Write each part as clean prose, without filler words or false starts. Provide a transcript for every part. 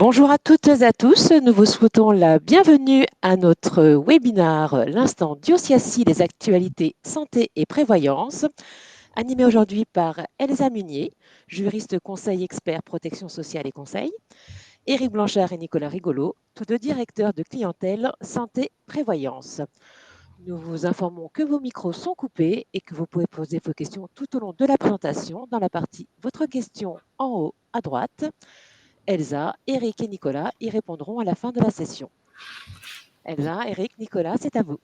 Bonjour à toutes et à tous, nous vous souhaitons la bienvenue à notre webinaire L'instant Diosiacie des actualités santé et prévoyance, animé aujourd'hui par Elsa Munier, juriste conseil expert protection sociale et conseil, Éric Blanchard et Nicolas Rigolo, tous deux directeurs de clientèle santé prévoyance. Nous vous informons que vos micros sont coupés et que vous pouvez poser vos questions tout au long de la présentation dans la partie Votre question en haut à droite. Elsa, Eric et Nicolas y répondront à la fin de la session. Elsa, Eric, Nicolas, c'est à vous.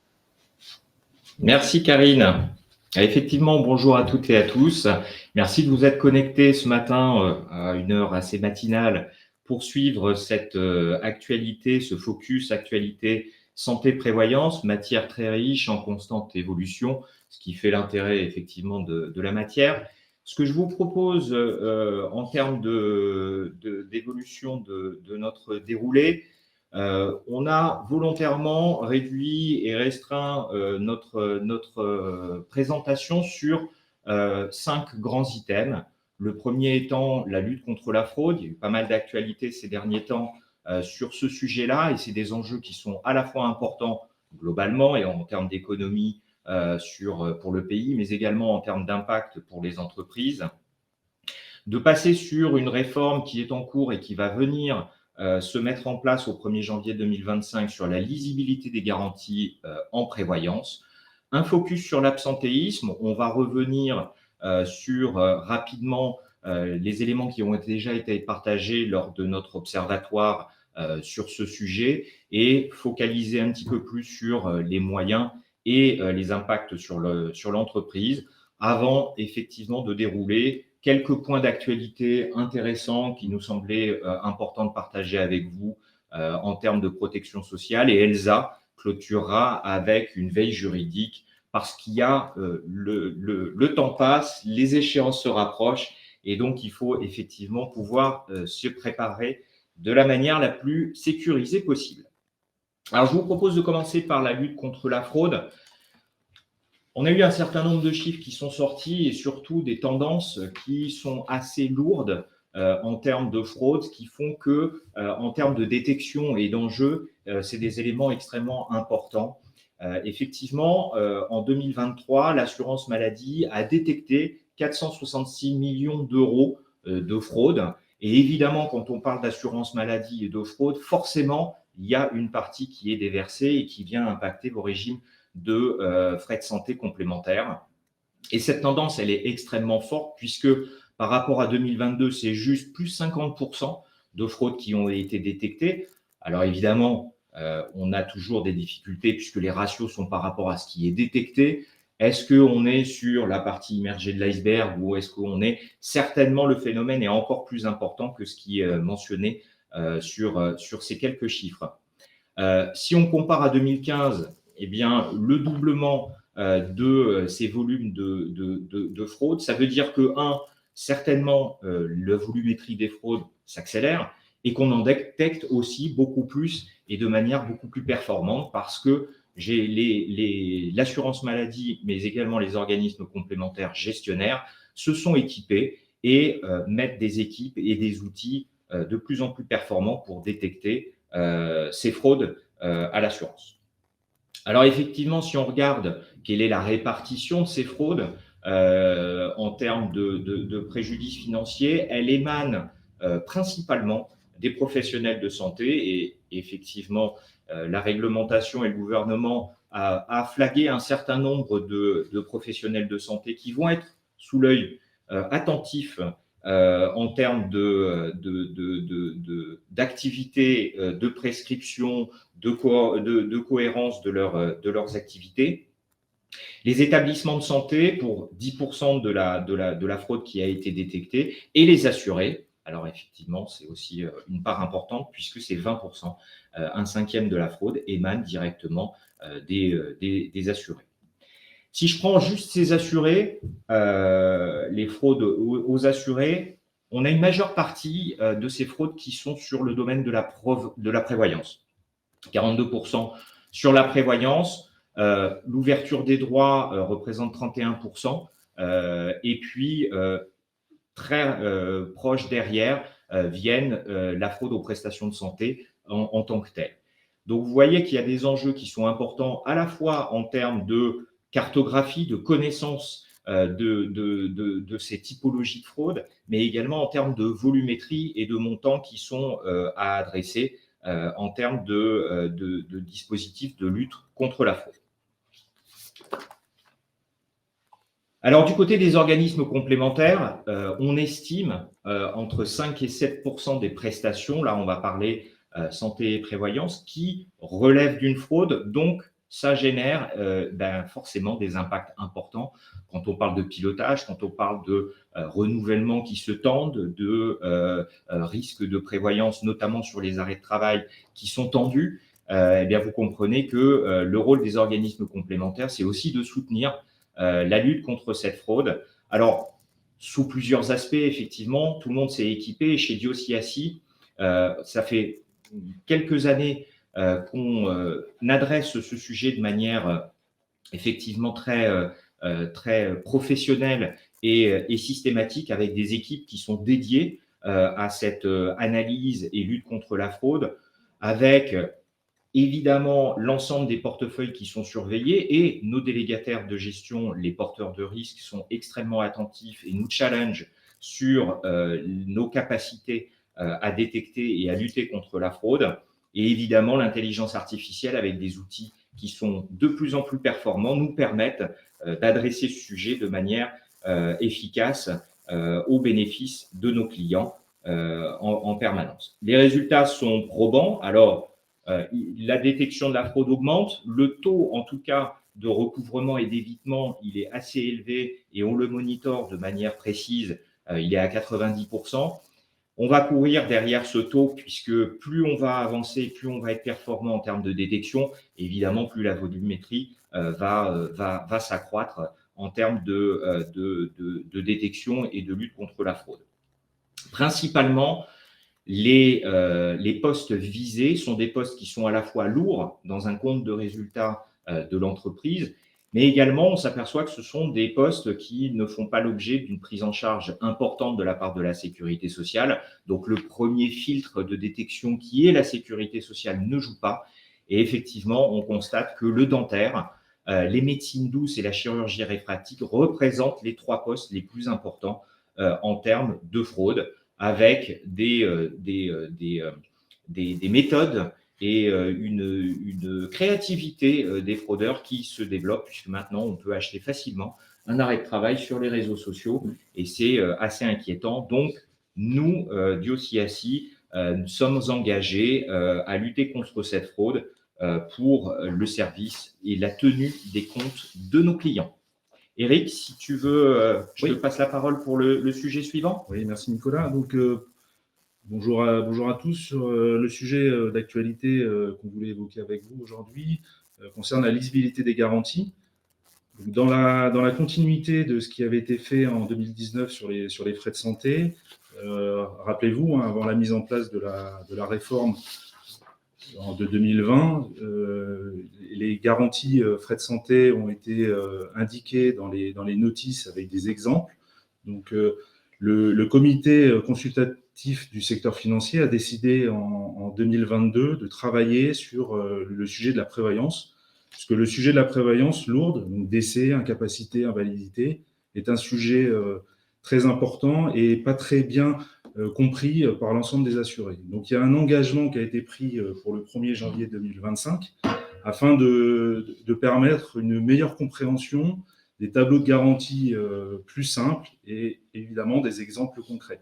Merci Karine. Effectivement, bonjour à toutes et à tous. Merci de vous être connectés ce matin à une heure assez matinale pour suivre cette actualité, ce focus actualité santé-prévoyance, matière très riche en constante évolution, ce qui fait l'intérêt effectivement de la matière. Ce que je vous propose en termes d'évolution de notre déroulé, on a volontairement réduit et restreint notre présentation sur 5 grands items. Le premier étant la lutte contre la fraude. Il y a eu pas mal d'actualités ces derniers temps sur ce sujet-là et c'est des enjeux qui sont à la fois importants globalement et en termes d'économie pour le pays, mais également en termes d'impact pour les entreprises. De passer sur une réforme qui est en cours et qui va venir se mettre en place au 1er janvier 2025 sur la lisibilité des garanties en prévoyance. Un focus sur l'absentéisme. On va revenir sur rapidement les éléments qui ont déjà été partagés lors de notre observatoire sur ce sujet et focaliser un petit peu plus sur les moyens et les impacts sur l'entreprise avant effectivement de dérouler quelques points d'actualité intéressants qui nous semblaient importants de partager avec vous en termes de protection sociale. Et Elsa clôturera avec une veille juridique parce qu'il y a le temps passe, les échéances se rapprochent et donc il faut effectivement pouvoir se préparer de la manière la plus sécurisée possible. Alors je vous propose de commencer par la lutte contre la fraude. On a eu un certain nombre de chiffres qui sont sortis et surtout des tendances qui sont assez lourdes en termes de fraude, ce qui font que, en termes de détection et d'enjeux, c'est des éléments extrêmement importants. Effectivement, en 2023, l'assurance maladie a détecté 466 millions d'euros de fraude. Et évidemment, quand on parle d'assurance maladie et de fraude, forcément, il y a une partie qui est déversée et qui vient impacter vos régimes de frais de santé complémentaires. Et cette tendance, elle est extrêmement forte puisque par rapport à 2022, c'est juste plus 50% de fraudes qui ont été détectées. Alors évidemment, on a toujours des difficultés puisque les ratios sont par rapport à ce qui est détecté. Est-ce qu'on est sur la partie immergée de l'iceberg ou est-ce qu'on est… Certainement, le phénomène est encore plus important que ce qui est mentionné sur ces quelques chiffres. Si on compare à 2015, eh bien, le doublement de ces volumes de fraude, ça veut dire que, certainement, la volumétrie des fraudes s'accélère et qu'on en détecte aussi beaucoup plus et de manière beaucoup plus performante parce que l'assurance maladie, mais également les organismes complémentaires gestionnaires, se sont équipés et mettent des équipes et des outils de plus en plus performants pour détecter ces fraudes à l'assurance. Alors effectivement, si on regarde quelle est la répartition de ces fraudes en termes de préjudice financier, elle émane principalement des professionnels de santé et effectivement, la réglementation et le gouvernement a flagué un certain nombre de professionnels de santé qui vont être sous l'œil attentif en termes d'activité, de prescription, de cohérence de leurs activités. Les établissements de santé pour 10% de la fraude qui a été détectée et les assurés. Alors effectivement, c'est aussi une part importante puisque c'est 20%, un cinquième de la fraude émane directement des assurés. Si je prends juste ces assurés, les fraudes aux assurés, on a une majeure partie de ces fraudes qui sont sur le domaine de la prévoyance. 42% sur la prévoyance, l'ouverture des droits représente 31%, et puis très proche derrière, vienne la fraude aux prestations de santé en tant que telle. Donc, vous voyez qu'il y a des enjeux qui sont importants à la fois en termes de cartographie, de connaissance de ces typologies de fraude, mais également en termes de volumétrie et de montants qui sont à adresser en termes de dispositifs de lutte contre la fraude. Alors, du côté des organismes complémentaires, on estime entre 5 et 7% des prestations, là on va parler santé et prévoyance, qui relèvent d'une fraude, donc ça génère forcément des impacts importants quand on parle de pilotage, quand on parle de renouvellement qui se tendent, de risques de prévoyance, notamment sur les arrêts de travail qui sont tendus. Eh bien, vous comprenez que le rôle des organismes complémentaires, c'est aussi de soutenir la lutte contre cette fraude. Alors, sous plusieurs aspects, effectivement, tout le monde s'est équipé. Chez Dios IACI, ça fait quelques années qu'on adresse ce sujet de manière effectivement très professionnelle et systématique, avec des équipes qui sont dédiées à cette analyse et lutte contre la fraude, avec évidemment l'ensemble des portefeuilles qui sont surveillés, et nos délégataires de gestion, les porteurs de risques, sont extrêmement attentifs et nous challengent sur nos capacités à détecter et à lutter contre la fraude. Et évidemment, l'intelligence artificielle, avec des outils qui sont de plus en plus performants, nous permettent d'adresser ce sujet de manière efficace au bénéfice de nos clients en permanence. Les résultats sont probants. Alors, la détection de la fraude augmente. Le taux, en tout cas, de recouvrement et d'évitement, il est assez élevé et on le monitore de manière précise. Il est à 90%. On va courir derrière ce taux, puisque plus on va avancer, plus on va être performant en termes de détection. Évidemment, plus la volumétrie va s'accroître en termes de détection et de lutte contre la fraude. Principalement, les postes visés sont des postes qui sont à la fois lourds dans un compte de résultats de l'entreprise, mais également on s'aperçoit que ce sont des postes qui ne font pas l'objet d'une prise en charge importante de la part de la sécurité sociale. Donc le premier filtre de détection, qui est la sécurité sociale, ne joue pas. Et effectivement, on constate que le dentaire, les médecines douces et la chirurgie réfractive représentent les 3 postes les plus importants en termes de fraude, avec des méthodes et une créativité des fraudeurs qui se développent, puisque maintenant on peut acheter facilement un arrêt de travail sur les réseaux sociaux, et c'est assez inquiétant. Donc nous, Dios IACI, nous sommes engagés à lutter contre cette fraude pour le service et la tenue des comptes de nos clients. Eric, si tu veux, je te passe la parole pour le sujet suivant. Oui, merci Nicolas. Donc, bonjour à tous. Sur le sujet d'actualité qu'on voulait évoquer avec vous aujourd'hui concerne la lisibilité des garanties. Donc, dans la continuité de ce qui avait été fait en 2019 sur les frais de santé, rappelez-vous, avant la mise en place de la réforme de 2020, les garanties frais de santé ont été indiquées dans les notices avec des exemples. Donc, le comité consultatif du secteur financier a décidé en 2022 de travailler sur le sujet de la prévoyance, puisque le sujet de la prévoyance lourde, donc décès, incapacité, invalidité, est un sujet très important et pas très bien compris par l'ensemble des assurés. Donc, il y a un engagement qui a été pris pour le 1er janvier 2025 afin de permettre une meilleure compréhension, des tableaux de garantie plus simples et évidemment des exemples concrets.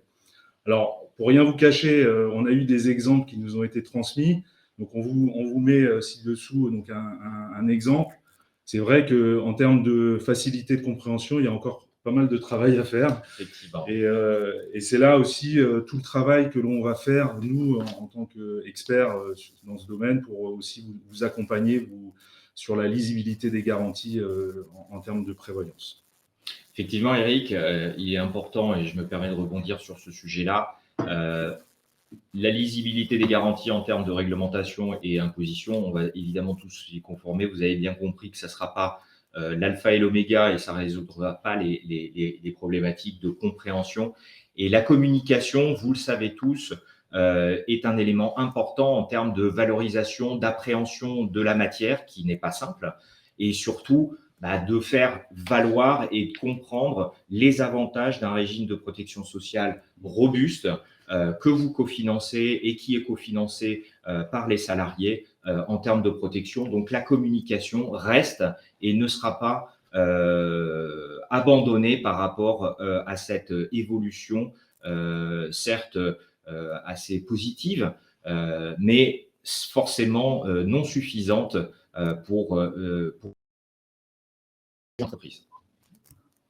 Alors, pour rien vous cacher, on a eu des exemples qui nous ont été transmis. Donc, on vous met ci-dessous donc un exemple. C'est vrai qu'en termes de facilité de compréhension, il y a encore pas mal de travail à faire. Effectivement. Et c'est là aussi tout le travail que l'on va faire, nous, en tant qu'experts dans ce domaine, pour aussi vous accompagner sur la lisibilité des garanties en termes de prévoyance. Effectivement, Eric, il est important, et je me permets de rebondir sur ce sujet-là, la lisibilité des garanties en termes de réglementation et imposition. On va évidemment tous y conformer. Vous avez bien compris que ça ne sera pas l'alpha et l'oméga et ça ne résoudra pas les problématiques de compréhension. Et la communication, vous le savez tous, est un élément important en termes de valorisation, d'appréhension de la matière, qui n'est pas simple, et surtout de faire valoir et de comprendre les avantages d'un régime de protection sociale robuste que vous cofinancez et qui est cofinancé par les salariés en termes de protection. Donc la communication reste et ne sera pas abandonnée par rapport à cette évolution, certes assez positive, mais forcément non suffisante pour l'entreprise.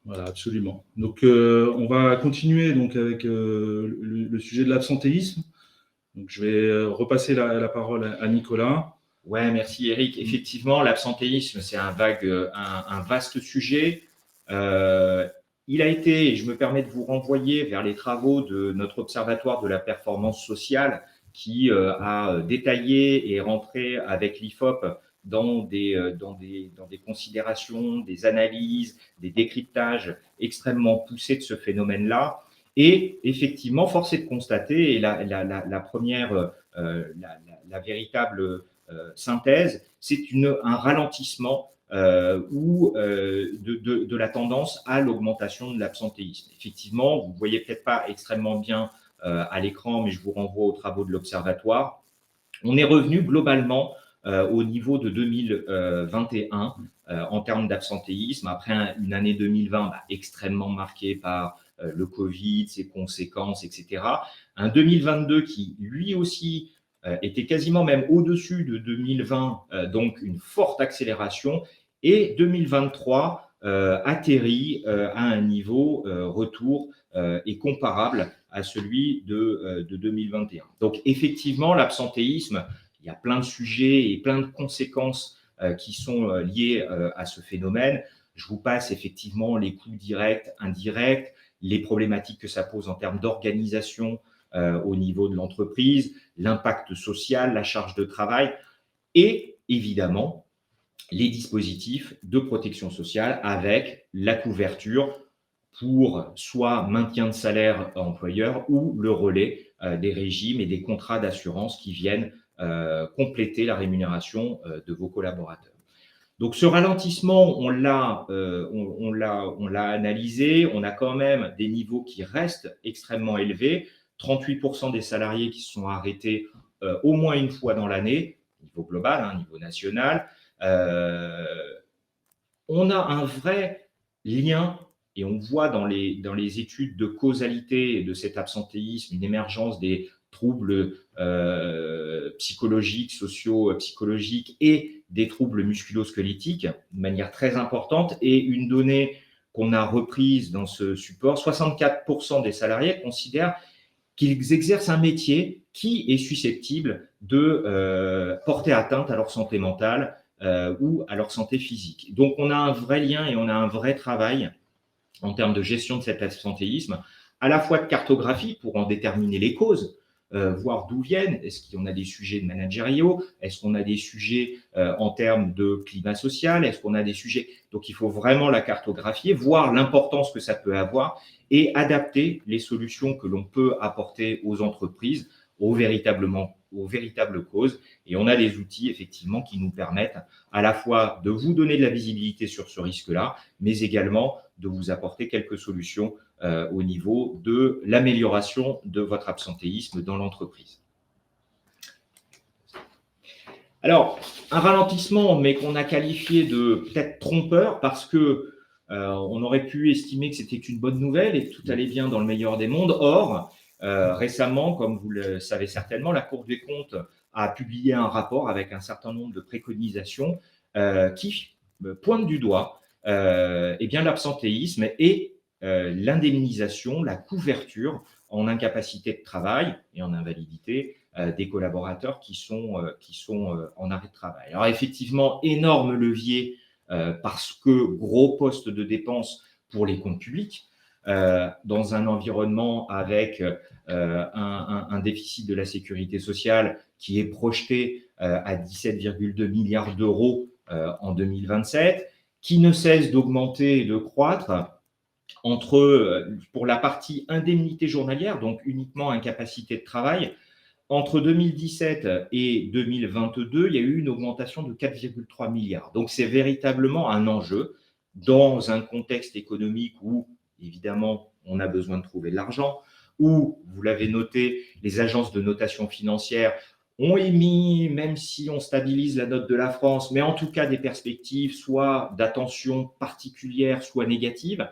Voilà, absolument. Donc, on va continuer donc avec le sujet de l'absentéisme. Donc, je vais repasser la parole à Nicolas. Ouais, merci Eric. Effectivement, l'absentéisme, c'est un vaste sujet. Il a été, et je me permets de vous renvoyer vers les travaux de notre observatoire de la performance sociale qui a détaillé et rentré avec l'IFOP dans des considérations, des analyses, des décryptages extrêmement poussés de ce phénomène-là. Et effectivement, force est de constater, et la première, la véritable synthèse, c'est un ralentissement de la tendance à l'augmentation de l'absentéisme. Effectivement, vous ne voyez peut-être pas extrêmement bien à l'écran, mais je vous renvoie aux travaux de l'Observatoire. On est revenu globalement au niveau de 2021 en termes d'absentéisme, après une année 2020 extrêmement marquée par le Covid, ses conséquences, etc. Un 2022 qui, lui aussi, était quasiment même au-dessus de 2020, donc une forte accélération, et 2023 atterrit à un niveau retour et comparable à celui de 2021. Donc effectivement, l'absentéisme, il y a plein de sujets et plein de conséquences qui sont liées à ce phénomène. Je vous passe effectivement les coûts directs, indirects, les problématiques que ça pose en termes d'organisation au niveau de l'entreprise, l'impact social, la charge de travail et évidemment les dispositifs de protection sociale avec la couverture pour soit maintien de salaire employeur ou le relais des régimes et des contrats d'assurance qui viennent compléter la rémunération de vos collaborateurs. Donc ce ralentissement, on l'a analysé, on a quand même des niveaux qui restent extrêmement élevés, 38% des salariés qui se sont arrêtés au moins une fois dans l'année, niveau global, niveau national. On a un vrai lien et on voit dans les études de causalité de cet absentéisme une émergence des troubles psychologiques, socio-psychologiques et des troubles musculo-squelettiques de manière très importante. Et une donnée qu'on a reprise dans ce support, 64% des salariés considèrent qu'ils exercent un métier qui est susceptible de porter atteinte à leur santé mentale ou à leur santé physique. Donc, on a un vrai lien et on a un vrai travail en termes de gestion de cet absentéisme, à la fois de cartographie pour en déterminer les causes, voir d'où viennent, est-ce qu'on a des sujets de managériaux, est-ce qu'on a des sujets en termes de climat social, est-ce qu'on a des sujets… Donc, il faut vraiment la cartographier, voir l'importance que ça peut avoir et adapter les solutions que l'on peut apporter aux entreprises aux véritables causes. Et on a des outils, effectivement, qui nous permettent à la fois de vous donner de la visibilité sur ce risque-là, mais également de vous apporter quelques solutions au niveau de l'amélioration de votre absentéisme dans l'entreprise. Alors, un ralentissement, mais qu'on a qualifié de peut-être trompeur parce que on aurait pu estimer que c'était une bonne nouvelle et que tout allait bien dans le meilleur des mondes. Or, récemment, comme vous le savez certainement, la Cour des comptes a publié un rapport avec un certain nombre de préconisations qui pointent du doigt l'absentéisme et l'indemnisation, la couverture en incapacité de travail et en invalidité des collaborateurs qui sont en arrêt de travail. Alors effectivement, énorme levier parce que gros poste de dépenses pour les comptes publics dans un environnement avec un déficit de la sécurité sociale qui est projeté à 17,2 milliards d'euros en 2027, qui ne cesse d'augmenter et de croître pour la partie indemnité journalière, donc uniquement incapacité de travail. Entre 2017 et 2022, il y a eu une augmentation de 4,3 milliards. Donc, c'est véritablement un enjeu dans un contexte économique où, évidemment, on a besoin de trouver de l'argent, où, vous l'avez noté, les agences de notation financière ont émis, même si on stabilise la note de la France, mais en tout cas des perspectives soit d'attention particulière, soit négatives.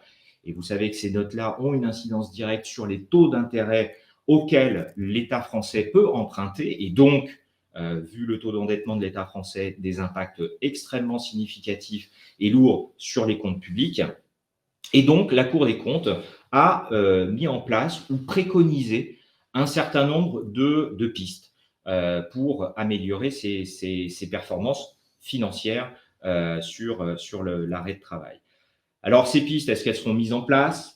Et vous savez que ces notes-là ont une incidence directe sur les taux d'intérêt auxquels l'État français peut emprunter, et donc, vu le taux d'endettement de l'État français, des impacts extrêmement significatifs et lourds sur les comptes publics. Et donc, la Cour des comptes a mis en place ou préconisé un certain nombre de pistes pour améliorer ses performances financières sur l'arrêt de travail. Alors, ces pistes, est-ce qu'elles seront mises en place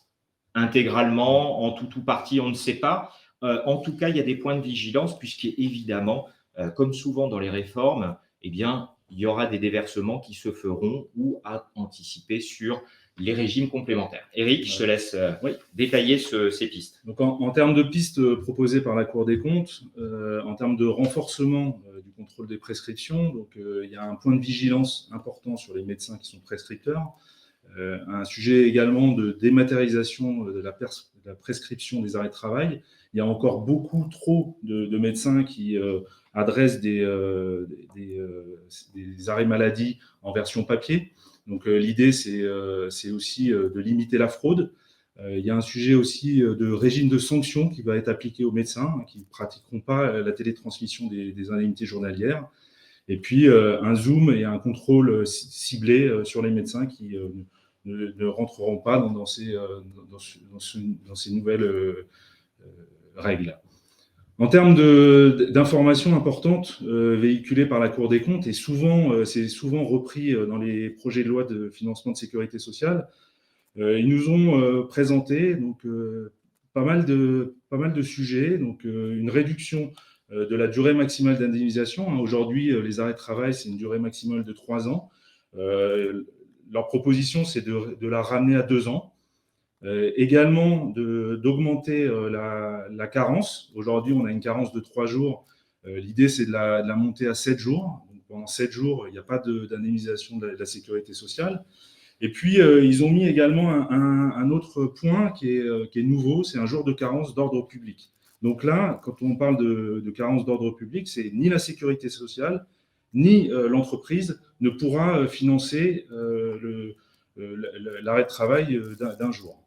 intégralement, en tout ou partie, on ne sait pas. En tout cas, il y a des points de vigilance, puisqu'évidemment, comme souvent dans les réformes, eh bien, il y aura des déversements qui se feront ou à anticiper sur les régimes complémentaires. Eric, je te laisse détailler ces pistes. Donc, en termes de pistes proposées par la Cour des comptes, en termes de renforcement du contrôle des prescriptions, donc, il y a un point de vigilance important sur les médecins qui sont prescripteurs. Un sujet également de dématérialisation de la prescription des arrêts de travail. Il y a encore beaucoup trop de médecins qui adressent des arrêts maladie en version papier. Donc l'idée, c'est aussi de limiter la fraude. Il y a un sujet aussi de régime de sanctions qui va être appliqué aux médecins qui ne pratiqueront pas la télétransmission des indemnités journalières. Et puis un zoom et un contrôle ciblé sur les médecins qui ne rentreront pas dans ces nouvelles règles. En termes d'informations importantes véhiculées par la Cour des comptes, et c'est souvent repris dans les projets de loi de financement de sécurité sociale, ils nous ont présenté donc, pas mal de sujets, donc une réduction de la durée maximale d'indemnisation. Aujourd'hui, les arrêts de travail, c'est une durée maximale de 3 ans. Leur proposition, c'est de la ramener à 2 ans. Également, d'augmenter la carence. Aujourd'hui, on a une carence de 3 jours. L'idée, c'est de la monter à 7 jours. Donc, pendant 7 jours, il n'y a pas d'indemnisation de la sécurité sociale. Et puis, ils ont mis également un autre point qui est nouveau, c'est un jour de carence d'ordre public. Donc là, quand on parle de carence d'ordre public, c'est ni la sécurité sociale, ni l'entreprise ne pourra financer l'arrêt de travail d'un jour.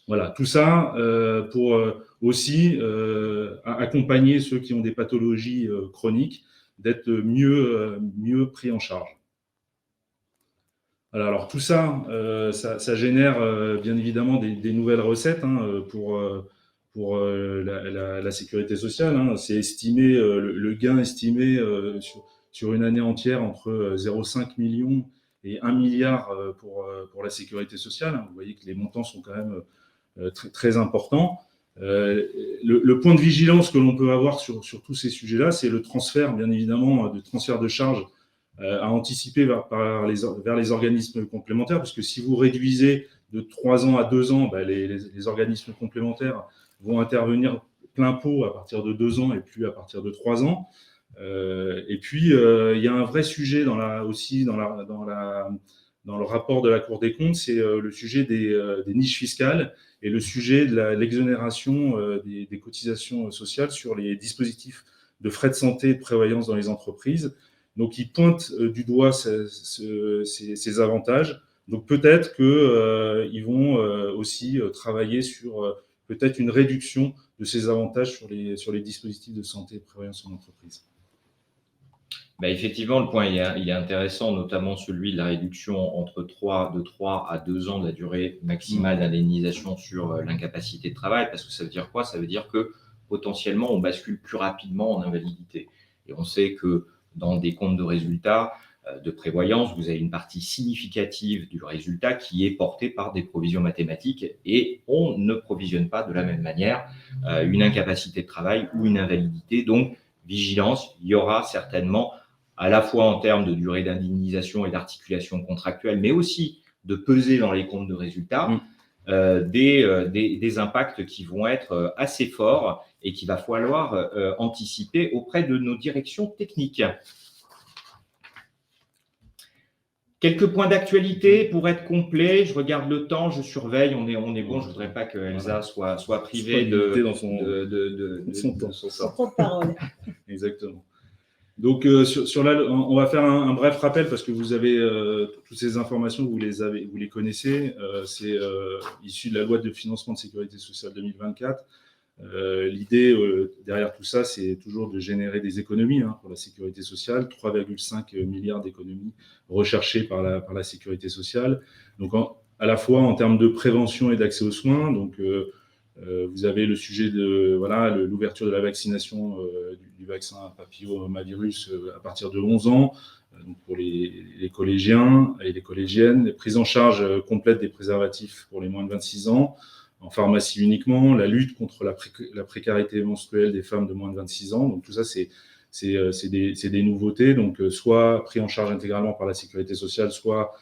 Voilà, tout ça pour aussi accompagner ceux qui ont des pathologies chroniques, d'être mieux pris en charge. Voilà, alors tout ça, ça génère bien évidemment des nouvelles recettes pour la sécurité sociale. C'est estimé, le gain estimé sur une année entière entre 0,5 million et 1 milliard pour la sécurité sociale. Vous voyez que les montants sont quand même très, très importants. Le point de vigilance que l'on peut avoir sur tous ces sujets-là, c'est le transfert, bien évidemment, de transfert de charges à anticiper vers les organismes complémentaires, parce que si vous réduisez de 3 ans à 2 ans, les organismes complémentaires vont intervenir plein pot à partir de 2 ans et plus à partir de 3 ans. Et puis, il y a un vrai sujet dans le rapport de la Cour des comptes, c'est le sujet des niches fiscales et le sujet de l'exonération des cotisations sociales sur les dispositifs de santé et de prévoyance dans les entreprises. Donc, ils pointent du doigt ces avantages. Donc, peut-être qu'ils vont aussi travailler sur peut-être une réduction de ces avantages sur les dispositifs de santé et de prévoyance en entreprise. Effectivement, le point il est intéressant, notamment celui de la réduction de 3 à 2 ans de la durée maximale d'indemnisation sur l'incapacité de travail, parce que ça veut dire quoi? Ça veut dire que potentiellement, on bascule plus rapidement en invalidité. Et on sait que dans des comptes de résultats de prévoyance, vous avez une partie significative du résultat qui est portée par des provisions mathématiques, et on ne provisionne pas de la même manière une incapacité de travail ou une invalidité. Donc, vigilance, il y aura certainement à la fois en termes de durée d'indemnisation et d'articulation contractuelle, mais aussi de peser dans les comptes de résultats, des impacts qui vont être assez forts et qu'il va falloir anticiper auprès de nos directions techniques. Quelques points d'actualité pour être complet. Je regarde le temps, je surveille, on est bon. Je ne voudrais pas que Elsa soit privée de son temps de parole. Exactement. Donc, on va faire un bref rappel parce que vous avez toutes ces informations, vous les connaissez. C'est issu de la loi de financement de sécurité sociale 2024. L'idée derrière tout ça, c'est toujours de générer des économies pour la sécurité sociale, 3,5 milliards d'économies recherchées par la sécurité sociale. Donc, à la fois en termes de prévention et d'accès aux soins. Donc, vous avez le sujet de l'ouverture de la vaccination du vaccin papillomavirus à partir de 11 ans, donc pour les collégiens et les collégiennes, les prises en charge complète des préservatifs pour les moins de 26 ans, en pharmacie uniquement, la lutte contre la précarité menstruelle des femmes de moins de 26 ans. Donc tout ça, c'est des nouveautés, donc soit pris en charge intégralement par la sécurité sociale, soit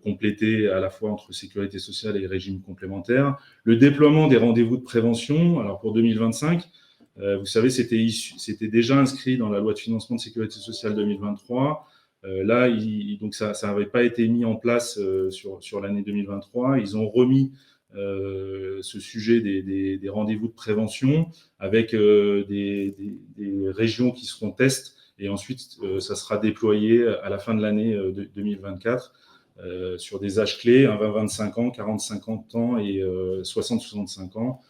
complété à la fois entre sécurité sociale et régime complémentaire. Le déploiement des rendez-vous de prévention, alors pour 2025, vous savez, c'était déjà inscrit dans la loi de financement de sécurité sociale 2023. Là, donc ça n'avait pas été mis en place sur l'année 2023. Ils ont remis ce sujet des rendez-vous de prévention avec des régions qui seront tests et ensuite ça sera déployé à la fin de l'année 2024 sur des âges clés, 20-25 ans, 40-50 ans et 60-65 ans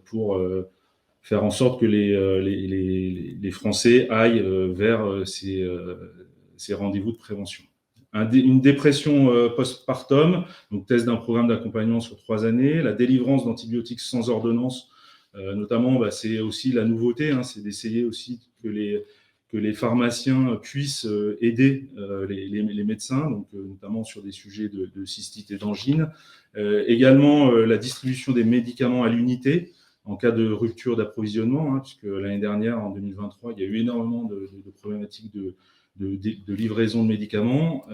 pour faire en sorte que les Français aillent vers ces rendez-vous de prévention. Une dépression postpartum, donc test d'un programme d'accompagnement sur 3 années, la délivrance d'antibiotiques sans ordonnance, notamment, c'est aussi la nouveauté, c'est d'essayer aussi que les pharmaciens puissent aider les médecins, donc notamment sur des sujets de cystite et d'angine. Également, la distribution des médicaments à l'unité en cas de rupture d'approvisionnement, puisque l'année dernière, en 2023, il y a eu énormément de problématiques de livraison de médicaments,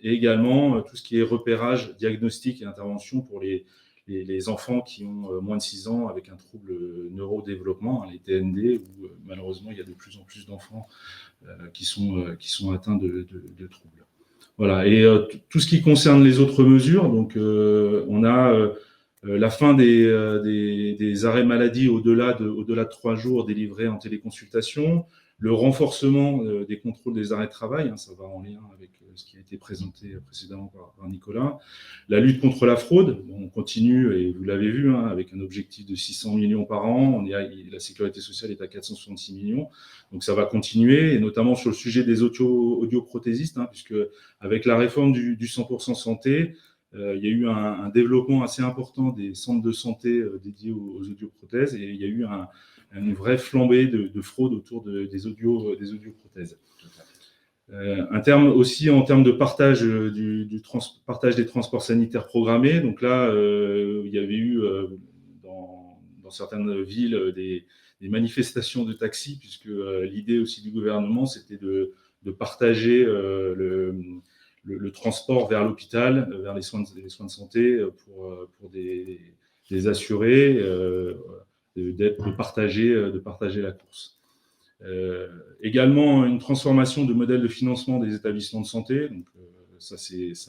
et également tout ce qui est repérage, diagnostic et intervention pour les enfants qui ont moins de 6 ans avec un trouble neurodéveloppement, les TND, où malheureusement il y a de plus en plus d'enfants qui sont atteints de troubles. Voilà, et tout ce qui concerne les autres mesures, donc on a la fin des arrêts maladie au-delà de 3 jours délivrés en téléconsultation, le renforcement des contrôles des arrêts de travail, ça va en lien avec ce qui a été présenté précédemment par Nicolas. La lutte contre la fraude, on continue, et vous l'avez vu, avec un objectif de 600 millions par an. La sécurité sociale est à 466 millions, donc ça va continuer, et notamment sur le sujet des audioprothésistes, puisque avec la réforme du 100% santé, il y a eu un développement assez important des centres de santé dédiés aux audioprothèses, et il y a eu une vraie flambée de fraude autour des audioprothèses. En termes de partage partage des transports sanitaires programmés, donc là, il y avait eu dans certaines villes des manifestations de taxis, puisque l'idée aussi du gouvernement, c'était de partager le transport vers l'hôpital, vers les soins de santé pour des assurés, de partager la course. Également, une transformation de modèle de financement des établissements de santé. Donc, ça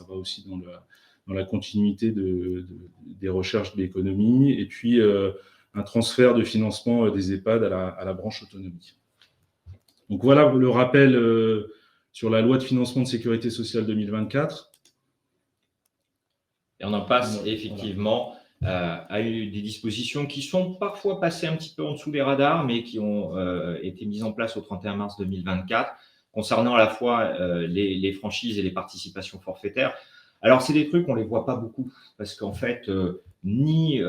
va aussi dans la continuité des recherches d'économie. Et puis, un transfert de financement des EHPAD à la branche autonomie. Donc, voilà le rappel sur la loi de financement de sécurité sociale 2024. Et on en passe effectivement à des dispositions qui sont parfois passées un petit peu en dessous des radars, mais qui ont été mises en place au 31 mars 2024, concernant à la fois les franchises et les participations forfaitaires. Alors, c'est des trucs, on ne les voit pas beaucoup, parce qu'en fait, ni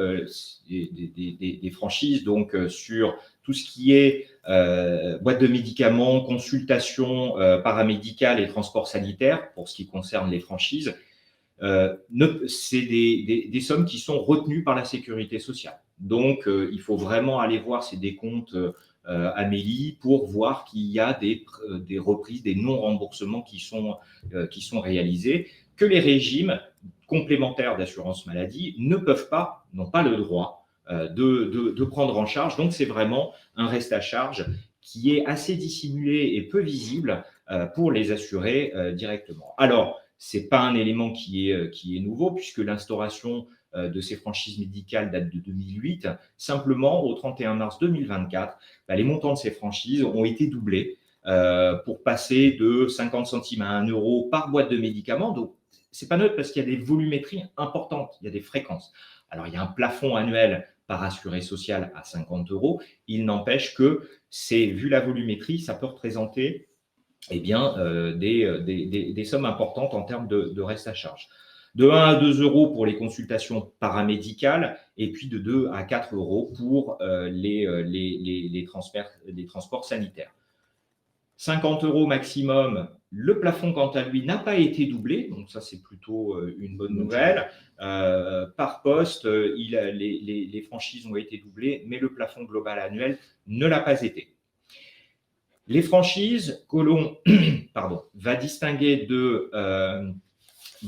des franchises, donc sur tout ce qui est boîte de médicaments, consultation paramédicale et transport sanitaire, pour ce qui concerne les franchises, c'est des sommes qui sont retenues par la sécurité sociale. Donc, il faut vraiment aller voir ces décomptes Amélie, pour voir qu'il y a des reprises, des non-remboursements qui sont réalisés, que les régimes complémentaires d'assurance maladie n'ont pas le droit de prendre en charge. Donc, c'est vraiment un reste à charge qui est assez dissimulé et peu visible pour les assurés directement. Alors, ce n'est pas un élément qui est nouveau, puisque l'instauration de ces franchises médicales date de 2008. Simplement, au 31 mars 2024, les montants de ces franchises ont été doublés pour passer de 50 centimes à 1 euro par boîte de médicaments. Donc, ce n'est pas neutre parce qu'il y a des volumétries importantes, il y a des fréquences. Alors, il y a un plafond annuel par assuré social à 50 euros. Il n'empêche que, vu la volumétrie, ça peut représenter des sommes importantes en termes de reste à charge. De 1 à 2 euros pour les consultations paramédicales et puis de 2 à 4 euros pour les transports sanitaires. 50 euros maximum. Le plafond, quant à lui, n'a pas été doublé, donc ça, c'est plutôt une bonne nouvelle. Par poste, les franchises ont été doublées, mais le plafond global annuel ne l'a pas été. Les franchises que l'on va distinguer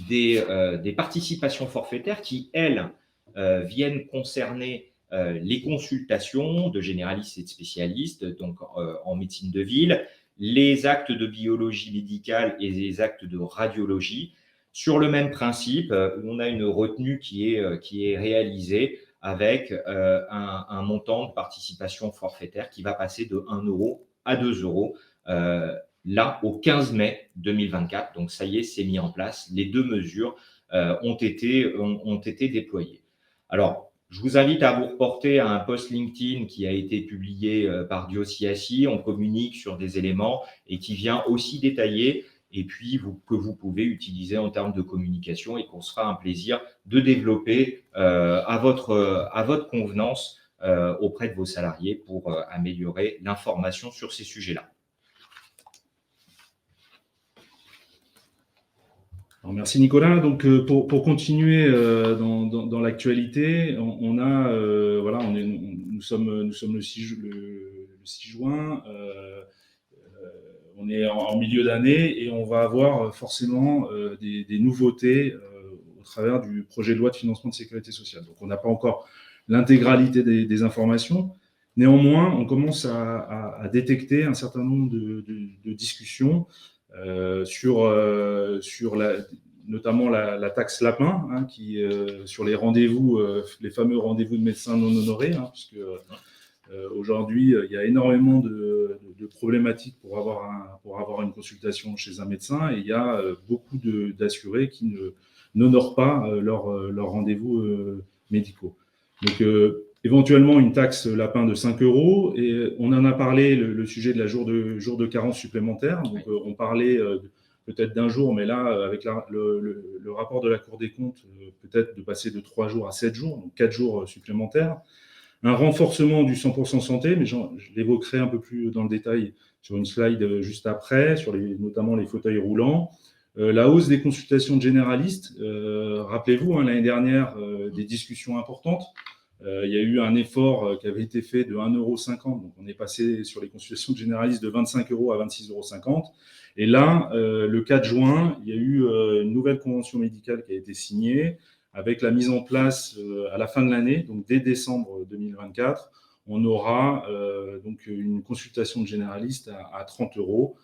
des participations forfaitaires qui, elles, viennent concerner les consultations de généralistes et de spécialistes, donc en médecine de ville, les actes de biologie médicale et les actes de radiologie, sur le même principe, où on a une retenue qui est réalisée avec un montant de participation forfaitaire qui va passer de 1 euro à 2 euros, là, au 15 mai 2024. Donc, ça y est, c'est mis en place. Les deux mesures ont été déployées. Alors, je vous invite à vous reporter à un post LinkedIn qui a été publié par Diosiassi. On communique sur des éléments et qui vient aussi détailler et puis que vous pouvez utiliser en termes de communication et qu'on sera un plaisir de développer à votre convenance auprès de vos salariés pour améliorer l'information sur ces sujets-là. Alors, merci Nicolas. Donc pour continuer dans l'actualité, nous sommes le 6 juin. On est en milieu d'année et on va avoir forcément des nouveautés au travers du projet de loi de financement de sécurité sociale. Donc on n'a pas encore l'intégralité des informations. Néanmoins, on commence à détecter un certain nombre de discussions notamment la taxe lapin, qui sur les rendez-vous, les fameux rendez-vous de médecins non honorés, puisque aujourd'hui il y a énormément de problématiques pour avoir une consultation chez un médecin, et il y a beaucoup d'assurés qui n'honorent pas leurs rendez-vous médicaux. Donc éventuellement une taxe lapin de 5 euros, et on en a parlé, le sujet de la jour de carence supplémentaire. Donc on parlait peut-être d'un jour, mais là, avec le rapport de la Cour des comptes, peut-être de passer de 3 jours à 7 jours, donc 4 jours supplémentaires. Un renforcement du 100% santé, mais je l'évoquerai un peu plus dans le détail sur une slide juste après, sur notamment les fauteuils roulants. La hausse des consultations de généralistes, rappelez-vous, l'année dernière, des discussions importantes. Il y a eu un effort qui avait été fait de 1,50 €. Donc, on est passé sur les consultations de généralistes de 25 € à 26,50 €. Et là, le 4 juin, il y a eu une nouvelle convention médicale qui a été signée avec la mise en place à la fin de l'année, donc dès décembre 2024, on aura donc une consultation de généraliste à 30 €.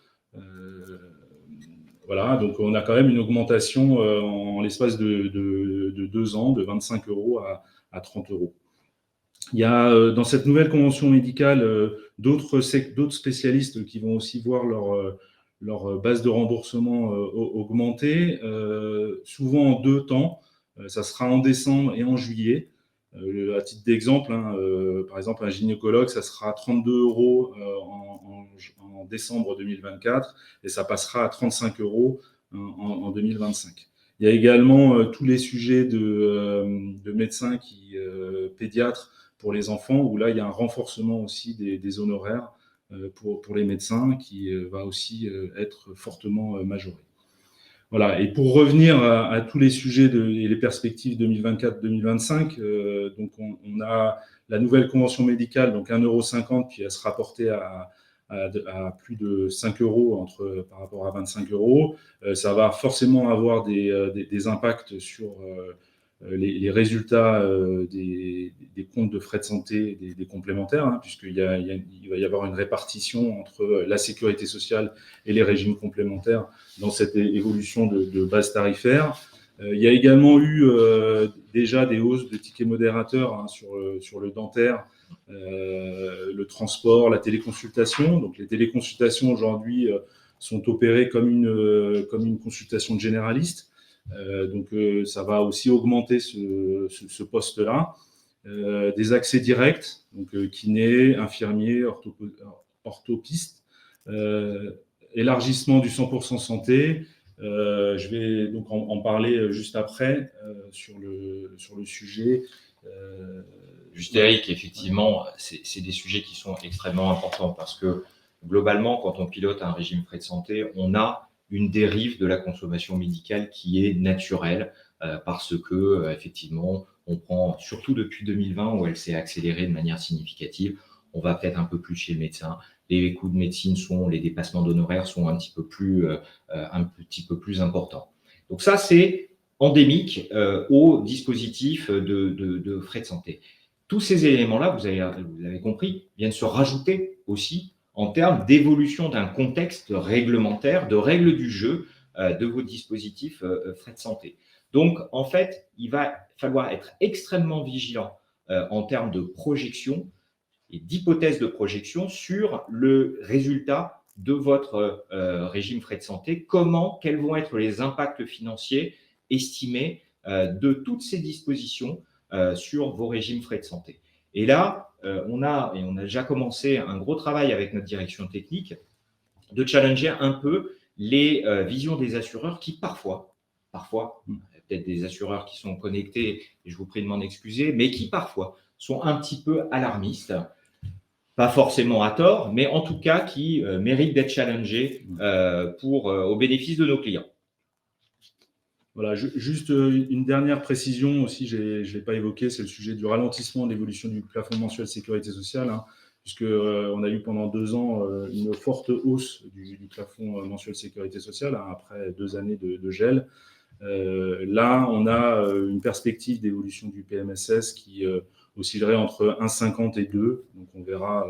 Voilà, donc on a quand même une augmentation en l'espace de 2 ans, de 25 € à 30 €. Il y a dans cette nouvelle convention médicale d'autres spécialistes qui vont aussi voir leur base de remboursement augmenter, souvent en 2 temps. Ça sera en décembre et en juillet. À titre d'exemple, par exemple, un gynécologue, ça sera 32 € en décembre 2024 et ça passera à 35 € en 2025. Il y a également tous les sujets de médecins pédiatres pour les enfants, où là, il y a un renforcement aussi des honoraires pour les médecins qui va aussi être fortement majoré. Voilà. Et pour revenir à tous les sujets et les perspectives 2024-2025, donc on a la nouvelle convention médicale, donc 1,50 € qui va se rapporter à plus de 5 € par rapport à 25 €. Ça va forcément avoir des impacts sur les résultats des comptes de frais de santé des complémentaires, hein, puisqu'il va y avoir une répartition entre la sécurité sociale et les régimes complémentaires dans cette évolution de base tarifaire. Il y a également eu déjà des hausses de tickets modérateurs, hein, sur le dentaire, le transport, la téléconsultation. Donc les téléconsultations aujourd'hui sont opérées comme une consultation de généraliste. Donc ça va aussi augmenter ce poste-là. Des accès directs, donc kiné, infirmiers, orthoptistes, élargissement du 100% santé. Je vais donc en parler juste après sur le sujet. Juste Eric, effectivement, c'est des sujets qui sont extrêmement importants parce que globalement, quand on pilote un régime frais de santé, on a une dérive de la consommation médicale qui est naturelle parce que effectivement, on prend, surtout depuis 2020 où elle s'est accélérée de manière significative, on va peut-être un peu plus chez le médecin. Les coûts de médecine les dépassements d'honoraires sont un petit peu plus importants. Donc ça, c'est endémique au dispositif de frais de santé. Tous ces éléments-là, vous avez compris, viennent se rajouter aussi en termes d'évolution d'un contexte réglementaire, de règles du jeu de vos dispositifs frais de santé. Donc, en fait, il va falloir être extrêmement vigilant en termes de projection et d'hypothèse de projection sur le résultat de votre régime frais de santé, quels vont être les impacts financiers estimés de toutes ces dispositions sur vos régimes frais de santé. Et là, on a déjà commencé un gros travail avec notre direction technique de challenger un peu les visions des assureurs qui parfois, peut-être des assureurs qui sont connectés, et je vous prie de m'en excuser, mais qui parfois sont un petit peu alarmistes, pas forcément à tort, mais en tout cas qui méritent d'être challengés au bénéfice de nos clients. Voilà, juste une dernière précision aussi, je ne l'ai pas évoqué, c'est le sujet du ralentissement de l'évolution du plafond mensuel sécurité sociale, hein, puisque on a eu pendant 2 ans une forte hausse du plafond mensuel sécurité sociale, hein, après 2 années de gel. Là, on a une perspective d'évolution du PMSS qui oscillerait entre 1,50 et 2. Donc, on verra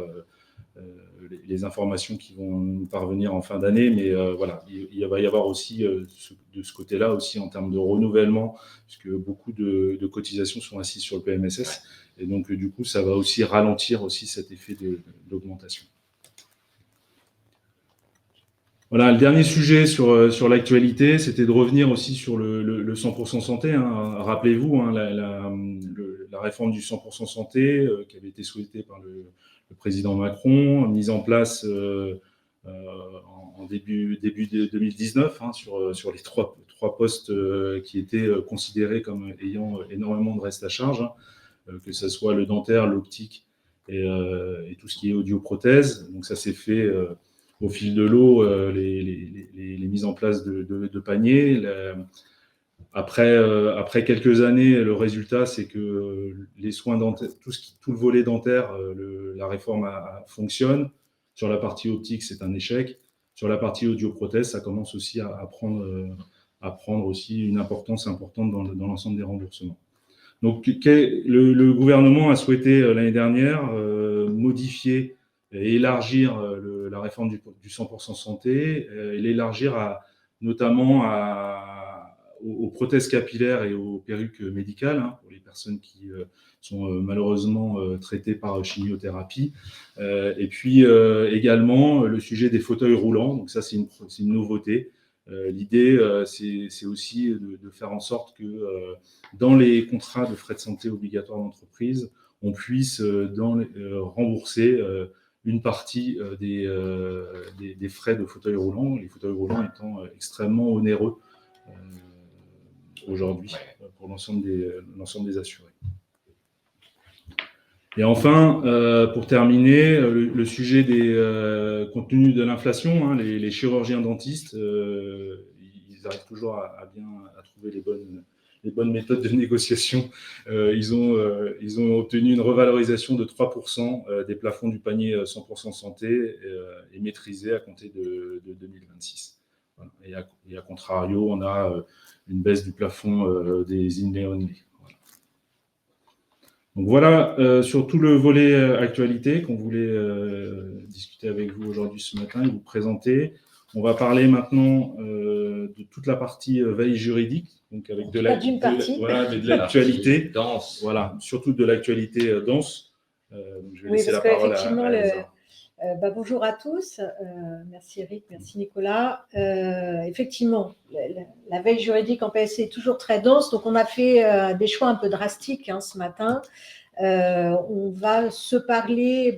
les informations qui vont nous parvenir en fin d'année. Mais voilà, il va y avoir aussi de ce côté-là aussi en termes de renouvellement, puisque beaucoup de cotisations sont assises sur le PMSS. Et donc, du coup, ça va aussi ralentir aussi cet effet d'augmentation. Voilà, le dernier sujet sur l'actualité, c'était de revenir aussi sur le 100% santé, hein. Rappelez-vous, hein, la réforme du 100% santé qui avait été souhaitée par le président Macron, mise en place en début 2019, hein, sur les trois postes qui étaient considérés comme ayant énormément de reste à charge, hein, que ce soit le dentaire, l'optique et tout ce qui est audioprothèse. Donc ça s'est fait au fil de l'eau, les mises en place de paniers. Après quelques années, le résultat, c'est que les soins dentaires, tout le volet dentaire, la réforme fonctionne. Sur la partie optique, c'est un échec. Sur la partie audioprothèse, ça commence aussi à prendre aussi une importance importante dans l'ensemble des remboursements. Donc, le gouvernement a souhaité l'année dernière modifier et élargir la réforme du 100% santé, et l'élargir notamment aux prothèses capillaires et aux perruques médicales, hein, pour les personnes qui sont malheureusement traitées par chimiothérapie. Et puis également le sujet des fauteuils roulants. Donc ça, c'est une nouveauté. L'idée, c'est aussi de faire en sorte que dans les contrats de frais de santé obligatoires d'entreprise, on puisse rembourser une partie des frais de fauteuil roulant, les fauteuils roulants étant extrêmement onéreux aujourd'hui pour l'ensemble des assurés. Et enfin, pour terminer, le sujet compte tenu de l'inflation, hein, les chirurgiens dentistes, ils arrivent toujours à bien trouver les bonnes méthodes de négociation. Ils ont obtenu une revalorisation de 3% des plafonds du panier 100% santé et maîtrisé à compter de 2026. Voilà. Et à contrario, on a une baisse du plafond des in-only. Donc voilà sur tout le volet actualité qu'on voulait discuter avec vous aujourd'hui ce matin et vous présenter. On va parler maintenant de toute la partie veille juridique, donc avec de l'actualité dense. Voilà, surtout de l'actualité dense. Je vais laisser la parole à Elsa. Bonjour à tous, merci Eric, merci Nicolas. Effectivement, la veille juridique en PSC est toujours très dense, donc on a fait des choix un peu drastiques ce matin. On va se parler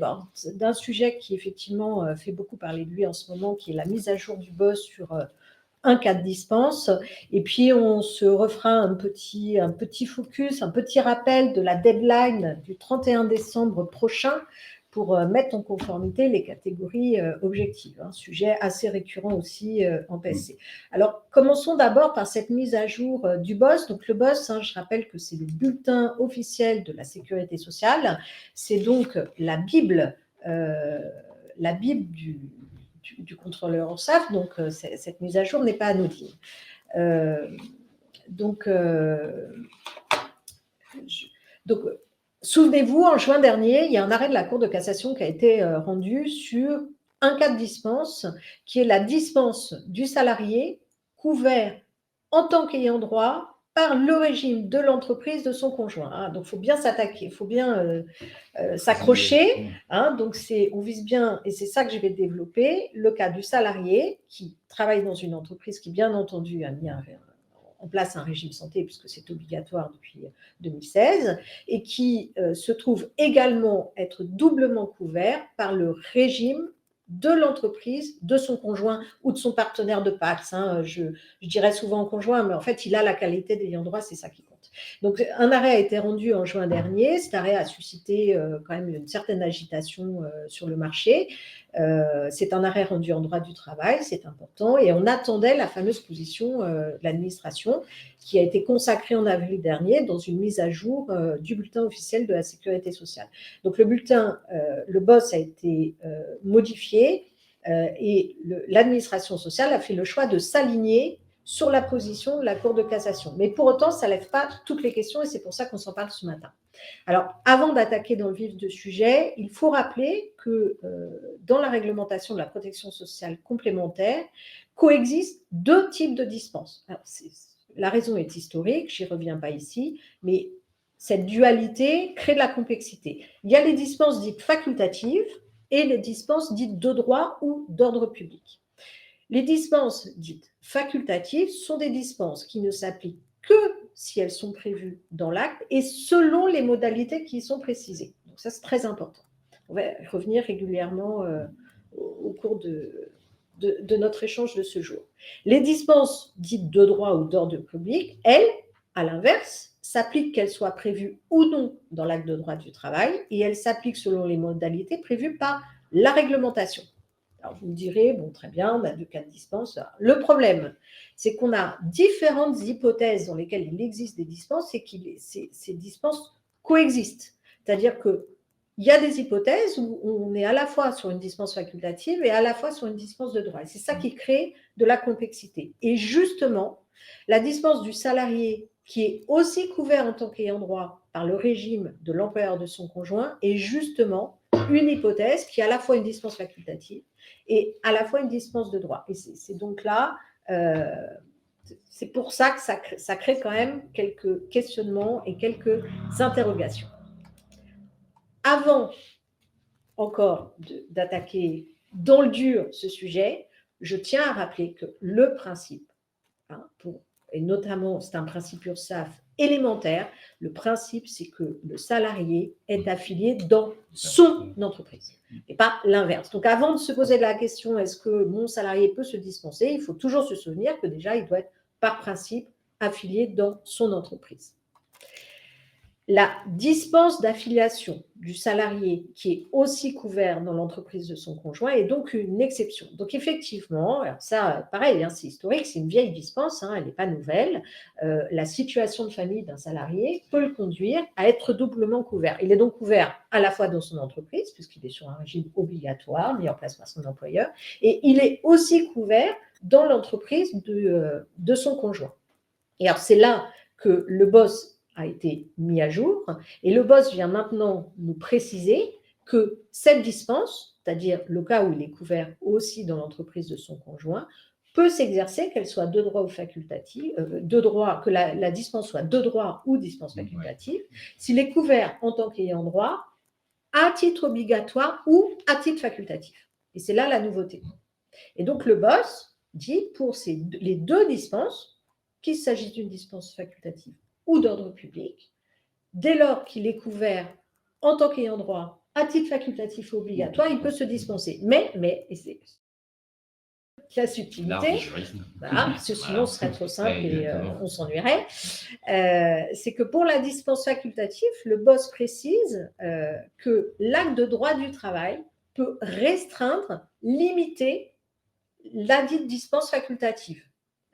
d'un sujet qui effectivement fait beaucoup parler de lui en ce moment, qui est la mise à jour du BOSS sur un cas de dispense. Et puis, on se refera un petit focus, un petit rappel de la deadline du 31 décembre prochain pour mettre en conformité les catégories objectives. Un sujet assez récurrent aussi en PSC. Alors, commençons d'abord par cette mise à jour du BOSS. Donc, le BOSS, je rappelle que c'est le bulletin officiel de la sécurité sociale. C'est donc la Bible du contrôleur URSSAF, donc cette mise à jour n'est pas anodine. Donc, souvenez-vous, en juin dernier, il y a un arrêt de la Cour de cassation qui a été rendu sur un cas de dispense, qui est la dispense du salarié couvert en tant qu'ayant droit par le régime de l'entreprise de son conjoint. Donc, il faut bien s'attaquer, il faut bien s'accrocher. Donc, on vise bien, et c'est ça que je vais développer, le cas du salarié qui travaille dans une entreprise qui, bien entendu, a mis en place un régime santé, puisque c'est obligatoire depuis 2016, et qui se trouve également être doublement couvert par le régime de l'entreprise, de son conjoint ou de son partenaire de PACS. Je dirais souvent conjoint, mais en fait, il a la qualité d'ayant droit, c'est ça qui compte. Donc, un arrêt a été rendu en juin dernier. Cet arrêt a suscité quand même une certaine agitation sur le marché. C'est un arrêt rendu en droit du travail, c'est important, et on attendait la fameuse position de l'administration qui a été consacrée en avril dernier dans une mise à jour du bulletin officiel de la sécurité sociale. Donc, le bulletin, le BOSS a été modifié et l'administration sociale a fait le choix de s'aligner sur la position de la Cour de cassation. Mais pour autant, ça ne lève pas toutes les questions et c'est pour ça qu'on s'en parle ce matin. Alors, avant d'attaquer dans le vif du sujet, il faut rappeler que dans la réglementation de la protection sociale complémentaire, coexistent deux types de dispenses. Alors, la raison est historique, je n'y reviens pas ici, mais cette dualité crée de la complexité. Il y a les dispenses dites facultatives et les dispenses dites de droit ou d'ordre public. Les dispenses dites facultatives sont des dispenses qui ne s'appliquent que si elles sont prévues dans l'acte et selon les modalités qui y sont précisées. Donc ça, c'est très important. On va revenir régulièrement au cours de notre échange de ce jour. Les dispenses dites de droit ou d'ordre public, elles, à l'inverse, s'appliquent qu'elles soient prévues ou non dans l'acte de droit du travail et elles s'appliquent selon les modalités prévues par la réglementation. Alors, vous me direz, bon, très bien, on a deux cas de dispense. Le problème, c'est qu'on a différentes hypothèses dans lesquelles il existe des dispenses et que ces dispenses coexistent. C'est-à-dire qu'il y a des hypothèses où on est à la fois sur une dispense facultative et à la fois sur une dispense de droit. Et c'est ça qui crée de la complexité. Et justement, la dispense du salarié qui est aussi couvert en tant qu'ayant droit par le régime de l'employeur de son conjoint est justement une hypothèse qui est à la fois une dispense facultative et à la fois une dispense de droit. Et c'est donc là, c'est pour ça que ça crée quand même quelques questionnements et quelques interrogations. Avant encore d'attaquer dans le dur ce sujet, je tiens à rappeler que le principe, et notamment c'est un principe URSSAF élémentaire, le principe c'est que le salarié est affilié dans son entreprise et pas l'inverse. Donc avant de se poser la question est-ce que mon salarié peut se dispenser, il faut toujours se souvenir que déjà il doit être par principe affilié dans son entreprise. la dispense d'affiliation du salarié qui est aussi couvert dans l'entreprise de son conjoint est donc une exception. Donc effectivement, alors ça, pareil, hein, c'est historique, c'est une vieille dispense, hein, elle n'est pas nouvelle. La situation de famille d'un salarié peut le conduire à être doublement couvert. Il est donc couvert à la fois dans son entreprise, puisqu'il est sur un régime obligatoire mis en place par son employeur, et il est aussi couvert dans l'entreprise de son conjoint. Et alors c'est là que le BOSS a été mis à jour, et le BOSS vient maintenant nous préciser que cette dispense, c'est-à-dire le cas où il est couvert aussi dans l'entreprise de son conjoint, peut s'exercer, qu'elle soit de droit ou facultative, que la dispense soit de droit ou dispense facultative, s'il est couvert en tant qu'ayant droit, à titre obligatoire ou à titre facultatif. Et c'est là la nouveauté. Et donc le BOSS dit pour les deux dispenses, qu'il s'agisse d'une dispense facultative ou d'ordre public, dès lors qu'il est couvert en tant qu'ayant droit à titre facultatif ou obligatoire, il peut se dispenser. Mais et c'est la subtilité, voilà, parce que sinon ce serait trop simple et on s'ennuierait, c'est que pour la dispense facultative, le BOSS précise que l'acte de droit du travail peut restreindre, limiter la dite dispense facultative.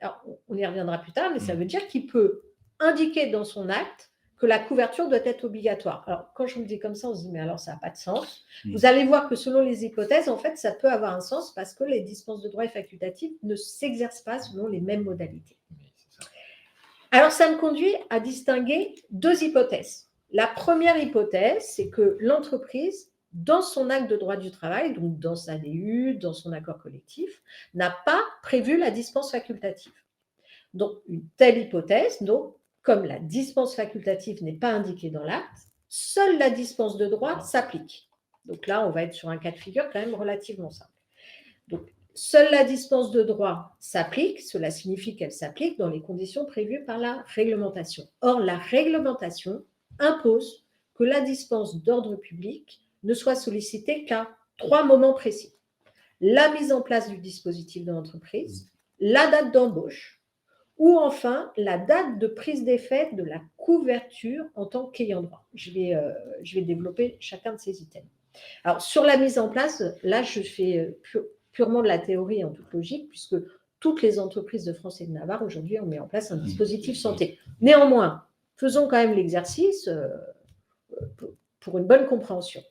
Alors, on y reviendra plus tard, mais ça veut dire qu'il peut indiquer dans son acte que la couverture doit être obligatoire. Alors, quand je vous le dis comme ça, on se dit, mais alors ça n'a pas de sens. Vous allez voir que selon les hypothèses, en fait, ça peut avoir un sens parce que les dispenses de droit et facultatives ne s'exercent pas selon les mêmes modalités. Alors, ça me conduit à distinguer deux hypothèses. La première hypothèse, c'est que l'entreprise, dans son acte de droit du travail, donc dans sa DU, dans son accord collectif, n'a pas prévu la dispense facultative. Donc, une telle hypothèse, donc, comme la dispense facultative n'est pas indiquée dans l'acte, seule la dispense de droit s'applique. Donc là, on va être sur un cas de figure quand même relativement simple. Donc, seule la dispense de droit s'applique, cela signifie qu'elle s'applique dans les conditions prévues par la réglementation. Or, la réglementation impose que la dispense d'ordre public ne soit sollicitée qu'à 3 moments précis. La mise en place du dispositif de l'entreprise, la date d'embauche, ou enfin la date de prise d'effet de la couverture en tant qu'ayant droit. Je vais développer chacun de ces items. Alors, sur la mise en place, là, je fais purement de la théorie en toute logique, puisque toutes les entreprises de France et de Navarre, aujourd'hui, ont mis en place un dispositif santé. Néanmoins, faisons quand même l'exercice pour une bonne compréhension.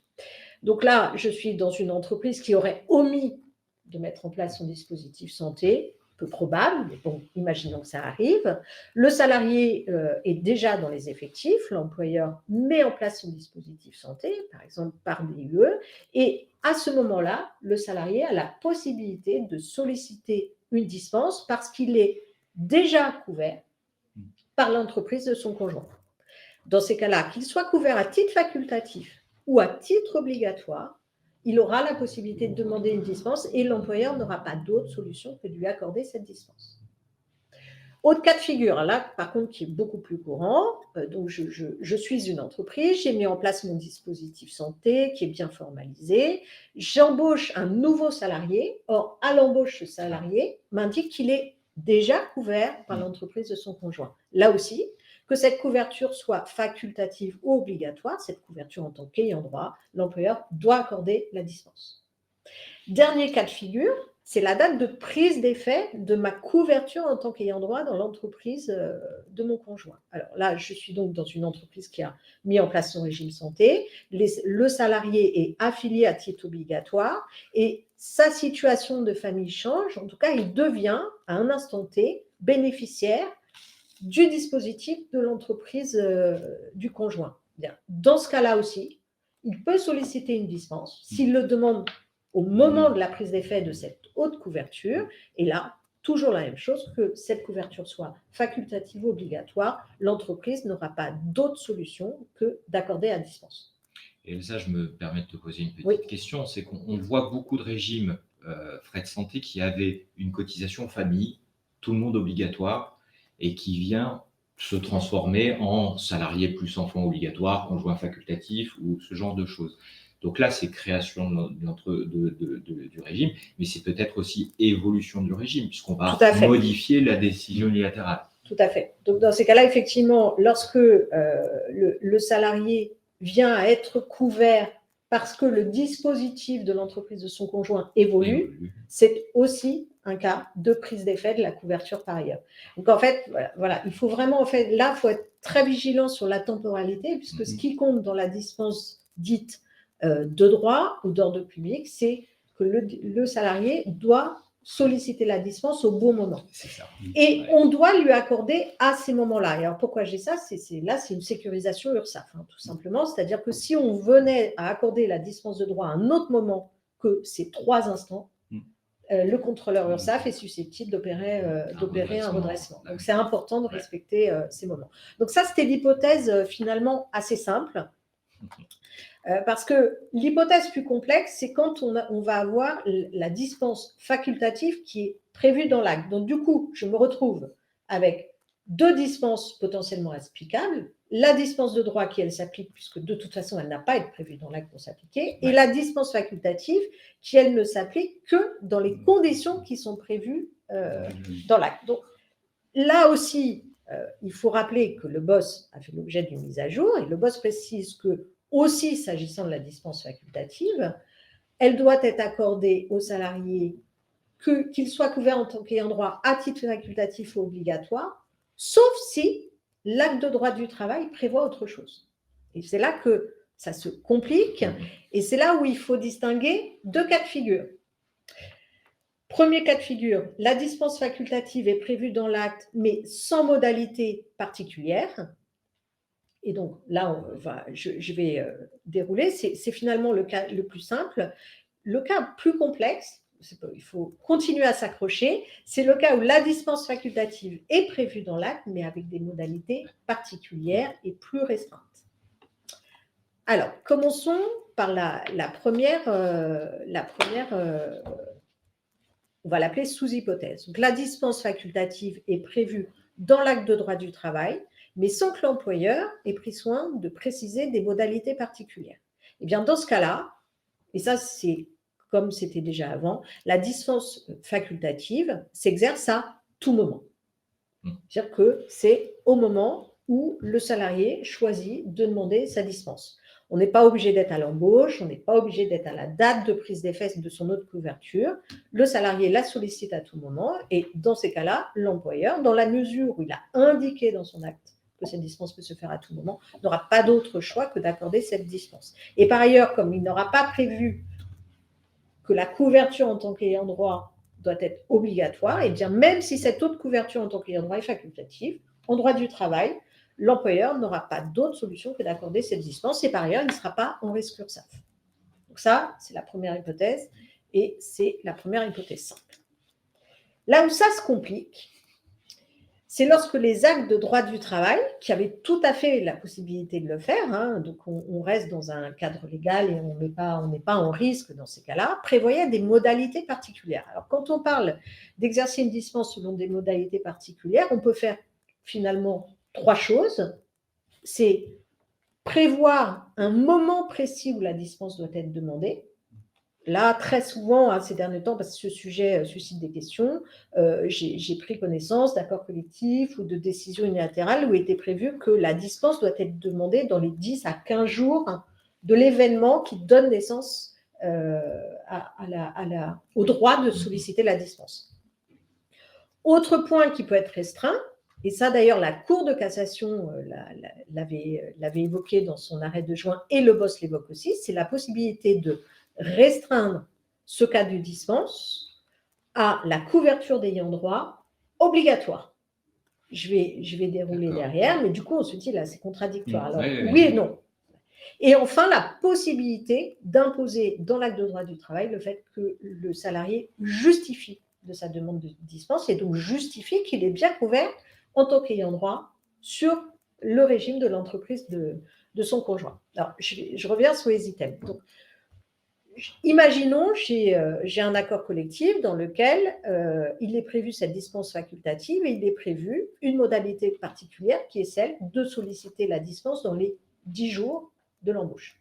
Donc là, je suis dans une entreprise qui aurait omis de mettre en place son dispositif santé, peu probable, mais bon, imaginons que ça arrive. Le salarié est déjà dans les effectifs, l'employeur met en place son dispositif santé, par exemple par DUE, et à ce moment-là, le salarié a la possibilité de solliciter une dispense parce qu'il est déjà couvert par l'entreprise de son conjoint. Dans ces cas-là, qu'il soit couvert à titre facultatif ou à titre obligatoire, il aura la possibilité de demander une dispense et l'employeur n'aura pas d'autre solution que de lui accorder cette dispense. Autre cas de figure, là, par contre, qui est beaucoup plus courant, donc je suis une entreprise, j'ai mis en place mon dispositif santé qui est bien formalisé, j'embauche un nouveau salarié, or, à l'embauche, ce salarié m'indique qu'il est déjà couvert par l'entreprise de son conjoint. Là aussi, que cette couverture soit facultative ou obligatoire, cette couverture en tant qu'ayant droit, l'employeur doit accorder la dispense. Dernier cas de figure, c'est la date de prise d'effet de ma couverture en tant qu'ayant droit dans l'entreprise de mon conjoint. Alors là, je suis donc dans une entreprise qui a mis en place son régime santé, le salarié est affilié à titre obligatoire et sa situation de famille change, en tout cas, il devient à un instant T bénéficiaire du dispositif de l'entreprise du conjoint. Bien. Dans ce cas-là aussi, il peut solliciter une dispense s'il le demande au moment de la prise d'effet de cette haute couverture. Et là, toujours la même chose, que cette couverture soit facultative ou obligatoire, l'entreprise n'aura pas d'autre solution que d'accorder la dispense. Et ça, je me permets de te poser une petite question, c'est qu'on voit beaucoup de régimes frais de santé qui avaient une cotisation famille, tout le monde obligatoire, et qui vient se transformer en salarié plus enfant obligatoire, conjoint facultatif ou ce genre de choses. Donc là, c'est création du régime, mais c'est peut-être aussi évolution du régime, puisqu'on va modifier la décision unilatérale. Tout à fait. Donc, dans ces cas-là, effectivement, lorsque le salarié vient à être couvert parce que le dispositif de l'entreprise de son conjoint évolue, c'est aussi un cas de prise d'effet de la couverture par ailleurs. Donc, en fait, voilà, il faut vraiment, là, il faut être très vigilant sur la temporalité, puisque ce qui compte dans la dispense dite de droit ou d'ordre public, c'est que le salarié doit solliciter la dispense au bon moment. C'est ça. Et on doit lui accorder à ces moments-là. Et alors, pourquoi j'ai ça? C'est une sécurisation URSSAF, tout simplement. C'est-à-dire que si on venait à accorder la dispense de droit à un autre moment que ces 3 instants, le contrôleur URSSAF est susceptible d'opérer un redressement. Donc, c'est important de respecter ces moments. Donc, ça, c'était l'hypothèse finalement assez simple. Parce que l'hypothèse plus complexe, c'est quand on va avoir la dispense facultative qui est prévue dans l'acte. Donc, du coup, je me retrouve avec 2 dispenses potentiellement explicables, la dispense de droit qui, elle, s'applique, puisque de toute façon, elle n'a pas à être prévue dans l'acte pour s'appliquer, et la dispense facultative qui, elle, ne s'applique que dans les conditions qui sont prévues dans l'acte. Donc, là aussi, il faut rappeler que le BOSS a fait l'objet d'une mise à jour, et le BOSS précise que aussi, s'agissant de la dispense facultative, elle doit être accordée aux salariés qu'il soit couvert en tant qu'ayant droit à titre facultatif ou obligatoire, sauf si l'acte de droit du travail prévoit autre chose. Et c'est là que ça se complique, et c'est là où il faut distinguer 2 cas de figure. Premier cas de figure, la dispense facultative est prévue dans l'acte, mais sans modalité particulière. Et donc là, je vais dérouler. C'est finalement le cas le plus simple. Le cas plus complexe, il faut continuer à s'accrocher, c'est le cas où la dispense facultative est prévue dans l'acte, mais avec des modalités particulières et plus restreintes. Alors, commençons par la première, on va l'appeler sous-hypothèse. Donc, la dispense facultative est prévue dans l'acte de droit du travail, mais sans que l'employeur ait pris soin de préciser des modalités particulières. Eh bien, dans ce cas-là, et ça, c'est comme c'était déjà avant, la dispense facultative s'exerce à tout moment. C'est-à-dire que c'est au moment où le salarié choisit de demander sa dispense. On n'est pas obligé d'être à l'embauche, on n'est pas obligé d'être à la date de prise d'effet de son autre couverture. Le salarié la sollicite à tout moment et dans ces cas-là, l'employeur, dans la mesure où il a indiqué dans son acte que cette dispense peut se faire à tout moment, n'aura pas d'autre choix que d'accorder cette dispense. Et par ailleurs, comme il n'aura pas prévu que la couverture en tant qu'ayant droit doit être obligatoire, et bien même si cette autre couverture en tant qu'ayant droit est facultative, en droit du travail, l'employeur n'aura pas d'autre solution que d'accorder cette dispense et par ailleurs, il ne sera pas en risque URSSAF. Donc ça, c'est la première hypothèse et c'est la première hypothèse simple. Là où ça se complique, c'est lorsque les actes de droit du travail, qui avaient tout à fait la possibilité de le faire, donc on reste dans un cadre légal et on n'est pas en risque dans ces cas-là, prévoyaient des modalités particulières. Alors, quand on parle d'exercer une dispense selon des modalités particulières, on peut faire finalement 3 choses. C'est prévoir un moment précis où la dispense doit être demandée. Là, très souvent, ces derniers temps, parce que ce sujet suscite des questions, j'ai pris connaissance d'accords collectifs ou de décisions unilatérales où il était prévu que la dispense doit être demandée dans les 10 à 15 jours de l'événement qui donne naissance au droit de solliciter la dispense. Autre point qui peut être restreint, et ça d'ailleurs la Cour de cassation l'avait évoqué dans son arrêt de juin et le BOSS l'évoque aussi, c'est la possibilité de restreindre ce cas de dispense à la couverture d'ayant droit obligatoire. Je vais dérouler derrière, mais du coup, on se dit là, c'est contradictoire. Alors, oui et non. Et enfin, la possibilité d'imposer dans l'acte de droit du travail le fait que le salarié justifie de sa demande de dispense et donc justifie qu'il est bien couvert en tant qu'ayant droit sur le régime de l'entreprise de son conjoint. Alors, je reviens sur les items. Donc, imaginons, j'ai un accord collectif dans lequel il est prévu cette dispense facultative et il est prévu une modalité particulière qui est celle de solliciter la dispense dans les 10 jours de l'embauche.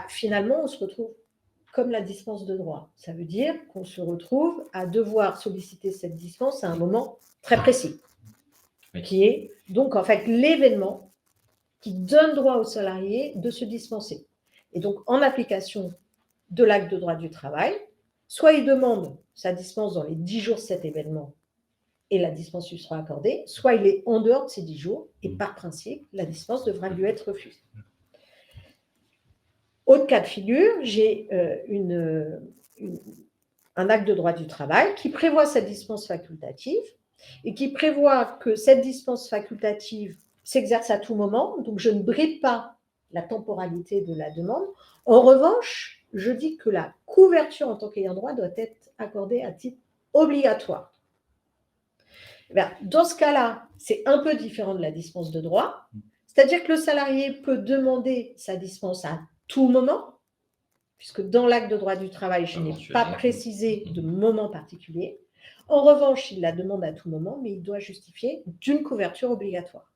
Finalement, on se retrouve comme la dispense de droit. Ça veut dire qu'on se retrouve à devoir solliciter cette dispense à un moment très précis. Oui. qui est donc en fait l'événement qui donne droit au salarié de se dispenser. Et donc, en application de l'acte de droit du travail, soit il demande sa dispense dans les 10 jours de cet événement et la dispense lui sera accordée, soit il est en dehors de ces 10 jours et par principe, la dispense devra lui être refusée. Autre cas de figure, j'ai un acte de droit du travail qui prévoit cette dispense facultative et qui prévoit que cette dispense facultative s'exerce à tout moment, donc je ne bride pas la temporalité de la demande. En revanche, je dis que la couverture en tant qu'ayant droit doit être accordée à titre obligatoire. Dans ce cas-là, c'est un peu différent de la dispense de droit, c'est-à-dire que le salarié peut demander sa dispense à tout moment, puisque dans l'acte de droit du travail, je n'ai pas précisé de moment particulier. En revanche, il la demande à tout moment, mais il doit justifier d'une couverture obligatoire.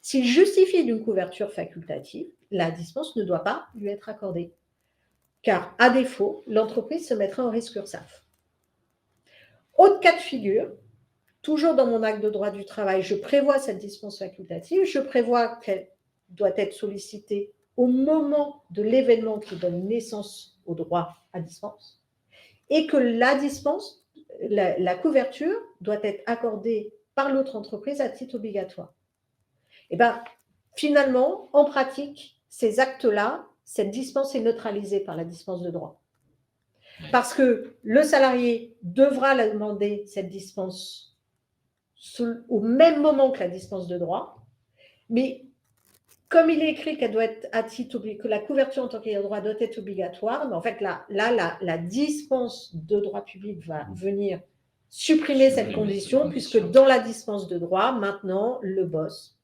S'il justifie d'une couverture facultative, la dispense ne doit pas lui être accordée, car à défaut, l'entreprise se mettra en risque URSSAF. Autre cas de figure, toujours dans mon acte de droit du travail, je prévois cette dispense facultative, je prévois qu'elle doit être sollicitée au moment de l'événement qui donne naissance au droit à dispense, et que la dispense, la couverture doit être accordée par l'autre entreprise à titre obligatoire. Et bien, finalement, en pratique, ces actes-là, cette dispense est neutralisée par la dispense de droit. Parce que le salarié devra la demander, cette dispense, au même moment que la dispense de droit, mais comme il est écrit qu'elle doit être à titre que la couverture en tant qu'ayant droit doit être obligatoire, mais en fait, là, la dispense de droit public va venir supprimer cette condition, puisque dans la dispense de droit, maintenant, le boss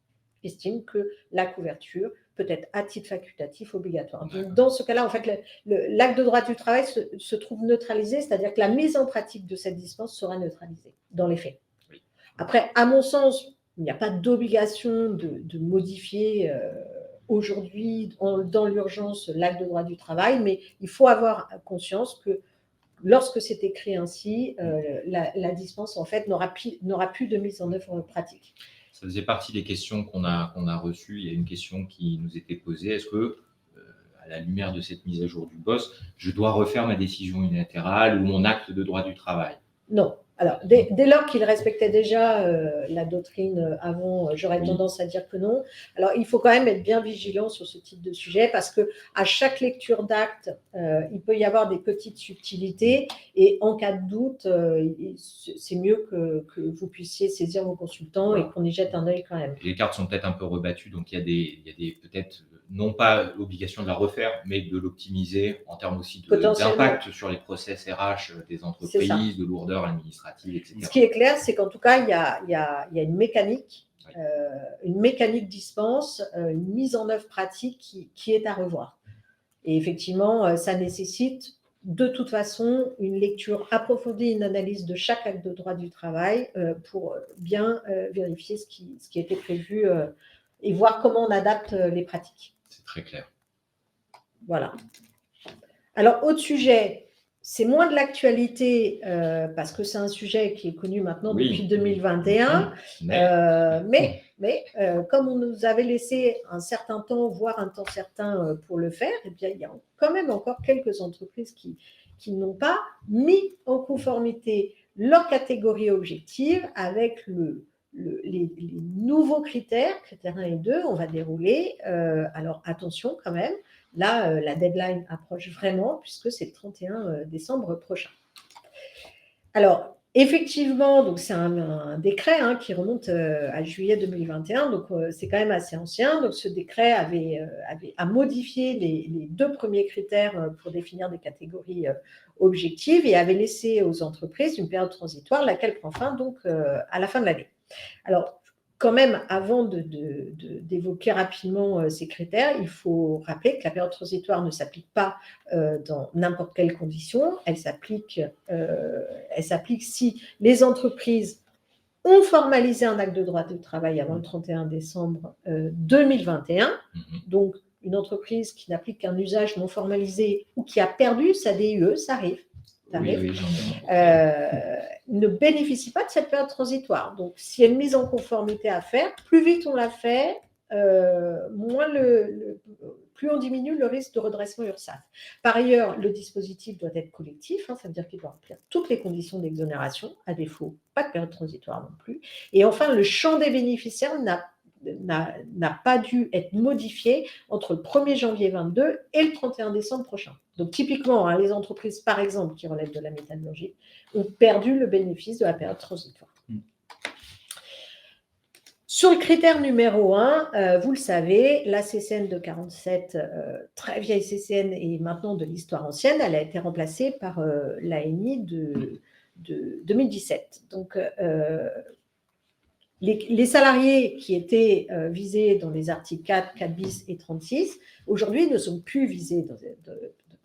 estime que la couverture peut être à titre facultatif obligatoire. Donc, dans ce cas-là, en fait, l'acte de droit du travail se trouve neutralisé, c'est-à-dire que la mise en pratique de cette dispense sera neutralisée dans les faits. Après, à mon sens, il n'y a pas d'obligation de modifier aujourd'hui, dans l'urgence, l'acte de droit du travail, mais il faut avoir conscience que lorsque c'est écrit ainsi, la dispense, en fait, n'aura plus de mise en œuvre pratique. Ça faisait partie des questions qu'on a reçues. Il y a une question qui nous était posée. Est-ce que, à la lumière de cette mise à jour du boss, je dois refaire ma décision unilatérale ou mon acte de droit du travail? Non. Alors, dès lors qu'il respectait déjà la doctrine avant, j'aurais tendance à dire que non. Alors, il faut quand même être bien vigilant sur ce type de sujet parce qu'à chaque lecture d'acte, il peut y avoir des petites subtilités et en cas de doute, c'est mieux que vous puissiez saisir vos consultants et qu'on y jette un œil quand même. Les cartes sont peut-être un peu rebattues, donc il y a des peut-être non pas l'obligation de la refaire, mais de l'optimiser en termes aussi d'impact sur les process RH des entreprises, de lourdeur administrative, etc. Ce qui est clair, c'est qu'en tout cas, il y a une mécanique dispense, une mise en œuvre pratique qui est à revoir. Et effectivement, ça nécessite de toute façon une lecture approfondie, une analyse de chaque acte de droit du travail pour bien vérifier ce qui était prévu et voir comment on adapte les pratiques. C'est très clair. Voilà. Alors, autre sujet, c'est moins de l'actualité parce que c'est un sujet qui est connu maintenant depuis 2021. Mais comme on nous avait laissé un certain temps, voire un temps certain pour le faire, eh bien, il y a quand même encore quelques entreprises qui n'ont pas mis en conformité leur catégorie objective avec les nouveaux critères 1 et 2, on va dérouler. Alors, attention quand même. Là, la deadline approche vraiment puisque c'est le 31 décembre prochain. Alors, effectivement, donc c'est un décret qui remonte à juillet 2021, donc c'est quand même assez ancien. Donc, ce décret a modifié les 2 premiers critères pour définir des catégories objectives et avait laissé aux entreprises une période transitoire, laquelle prend fin donc à la fin de l'année. Alors, quand même, avant d'évoquer rapidement ces critères, il faut rappeler que la période transitoire ne s'applique pas dans n'importe quelle condition. Elle s'applique si les entreprises ont formalisé un acte de droit du travail avant le 31 décembre 2021. Donc, une entreprise qui n'applique qu'un usage non formalisé ou qui a perdu sa DUE, ça arrive. Oui, ne bénéficie pas de cette période transitoire. Donc, s'il y a une mise en conformité à faire, plus vite on la fait, plus on diminue le risque de redressement URSSAF. Par ailleurs, le dispositif doit être collectif, ça veut dire qu'il doit remplir toutes les conditions d'exonération, à défaut, pas de période transitoire non plus. Et enfin, le champ des bénéficiaires n'a pas dû être modifié entre le 1er janvier 2022 et le 31 décembre prochain. Donc, typiquement, les entreprises, par exemple, qui relèvent de la métallurgie, ont perdu le bénéfice de la période transitoire. Sur le critère numéro 1, vous le savez, la CCN de 47, très vieille CCN et maintenant de l'histoire ancienne, elle a été remplacée par l'ANI de 2017. Donc, les salariés qui étaient visés dans les articles 4, 4 bis et 36, aujourd'hui ne sont plus visés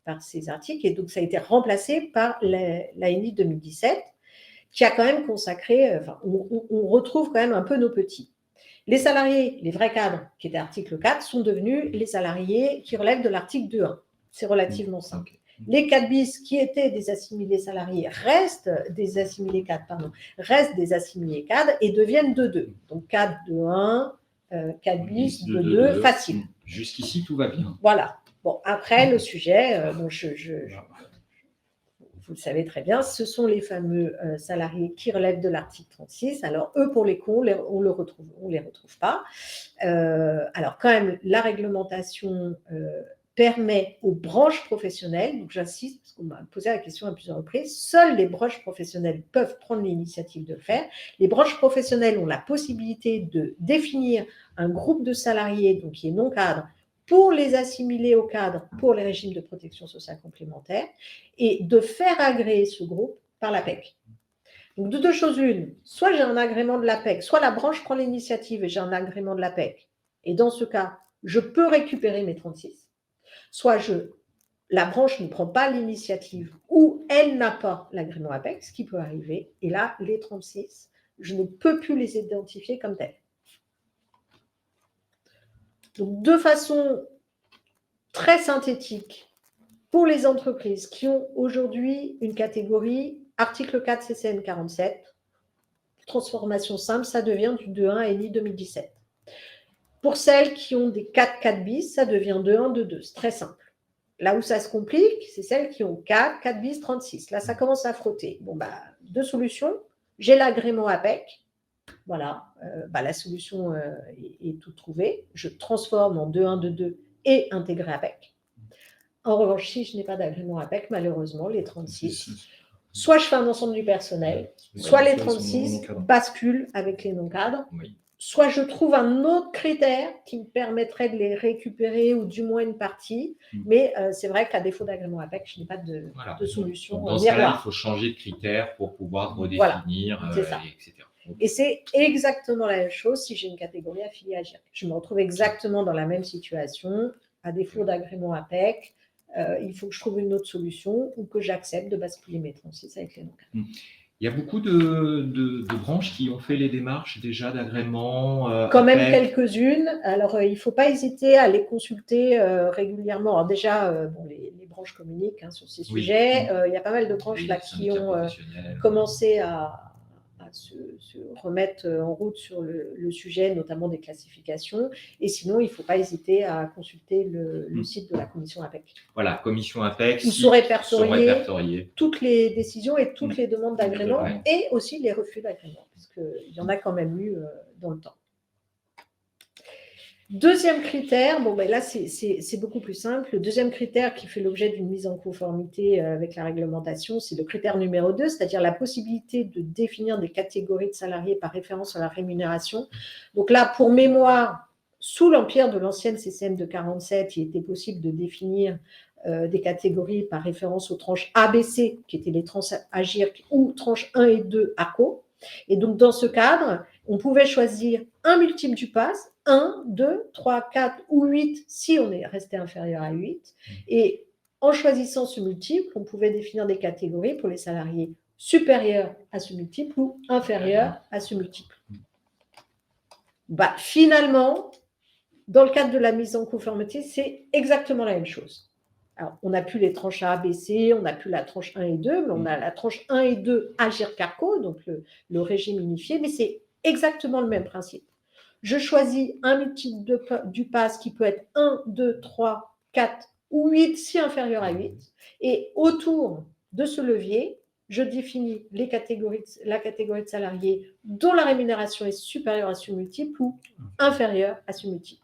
par ces articles, et donc ça a été remplacé par l'ANI 2017, qui a quand même consacré, on retrouve quand même un peu nos petits. Les salariés, les vrais cadres, qui étaient article 4, sont devenus les salariés qui relèvent de l'article 2.1. C'est relativement simple. Les 4 bis qui étaient des assimilés salariés restent des assimilés cadres, restent des assimilés cadres et deviennent 2.2. Donc 4, 2.1, 4 bis, 2.2, facile. Jusqu'ici, tout va bien. Voilà. Bon, après, le sujet, vous le savez très bien, ce sont les fameux salariés qui relèvent de l'article 36. Alors, eux, pour les cons, on les retrouve pas. Alors, quand même, la réglementation permet aux branches professionnelles, donc j'insiste, parce qu'on m'a posé la question à plusieurs reprises, seules les branches professionnelles peuvent prendre l'initiative de le faire. Les branches professionnelles ont la possibilité de définir un groupe de salariés, donc qui est non cadre, pour les assimiler au cadre pour les régimes de protection sociale complémentaire et de faire agréer ce groupe par l'APEC. Donc, de deux choses l'une, soit j'ai un agrément de l'APEC, soit la branche prend l'initiative et j'ai un agrément de l'APEC. Et dans ce cas, je peux récupérer mes 36. Soit la branche ne prend pas l'initiative ou elle n'a pas l'agrément APEC, ce qui peut arriver. Et là, les 36, je ne peux plus les identifier comme tels. Donc, de façon très synthétique, pour les entreprises qui ont aujourd'hui une catégorie article 4 CCN 47, transformation simple, ça devient du 2.1 ENI 2017. Pour celles qui ont des 4 bis, ça devient 2.1, 2.2. C'est très simple. Là où ça se complique, c'est celles qui ont 4 bis, 36. Là, ça commence à frotter. Bon, deux solutions. J'ai l'agrément APEC. Voilà, la solution est toute trouvée. Je transforme en 2.1, 2.2 et intégrer APEC. En revanche, si je n'ai pas d'agrément APEC, malheureusement, les 36, soit je fais un ensemble du personnel, soit les 36 basculent avec les non-cadres, soit je trouve un autre critère qui me permettrait de les récupérer ou du moins une partie, mais c'est vrai qu'à défaut d'agrément APEC, je n'ai pas de solution. Donc, dans ce cas-là, il faut changer de critère pour pouvoir redéfinir, etc. Et c'est exactement la même chose si j'ai une catégorie affiliée à GIRC. Je me retrouve exactement dans la même situation. À défaut d'agrément APEC, il faut que je trouve une autre solution ou que j'accepte de basculer mes 36 avec les non-cadres. Il y a beaucoup de branches qui ont fait les démarches déjà d'agrément. Quand même quelques-unes. Alors, il ne faut pas hésiter à les consulter régulièrement. Alors déjà, les branches communiquent sur ces sujets. Il y a pas mal de branches là, qui ont commencé à se remettre en route sur le sujet, notamment des classifications. Et sinon, il ne faut pas hésiter à consulter le site de la commission APEC. Voilà, commission APEC. Ils sont répertoriés toutes les décisions et toutes les demandes d'agrément et aussi les refus d'agrément, parce qu'il y en a quand même eu dans le temps. Deuxième critère, là c'est beaucoup plus simple. Le deuxième critère qui fait l'objet d'une mise en conformité avec la réglementation, c'est le critère numéro 2, c'est-à-dire la possibilité de définir des catégories de salariés par référence à la rémunération. Donc là, pour mémoire, sous l'empire de l'ancienne CCN de 47, il était possible de définir des catégories par référence aux tranches ABC, qui étaient les tranches AGIRC, ou tranches 1 et 2 ACO. Et donc, dans ce cadre, on pouvait choisir un multiple du PAS, 1, 2, 3, 4 ou 8 si on est resté inférieur à 8. Et en choisissant ce multiple, on pouvait définir des catégories pour les salariés supérieurs à ce multiple ou inférieurs à ce multiple. Finalement, dans le cadre de la mise en conformité, c'est exactement la même chose. Alors, on n'a plus les tranches A, B, C, on n'a plus la tranche 1 et 2, mais on a la tranche 1 et 2 Agirc-Arrco, donc le régime unifié, mais c'est exactement le même principe. Je choisis un multiple du PASS qui peut être 1, 2, 3, 4 ou 8 si inférieur à 8. Et autour de ce levier, je définis la catégorie de salariés dont la rémunération est supérieure à ce multiple ou inférieure à ce multiple.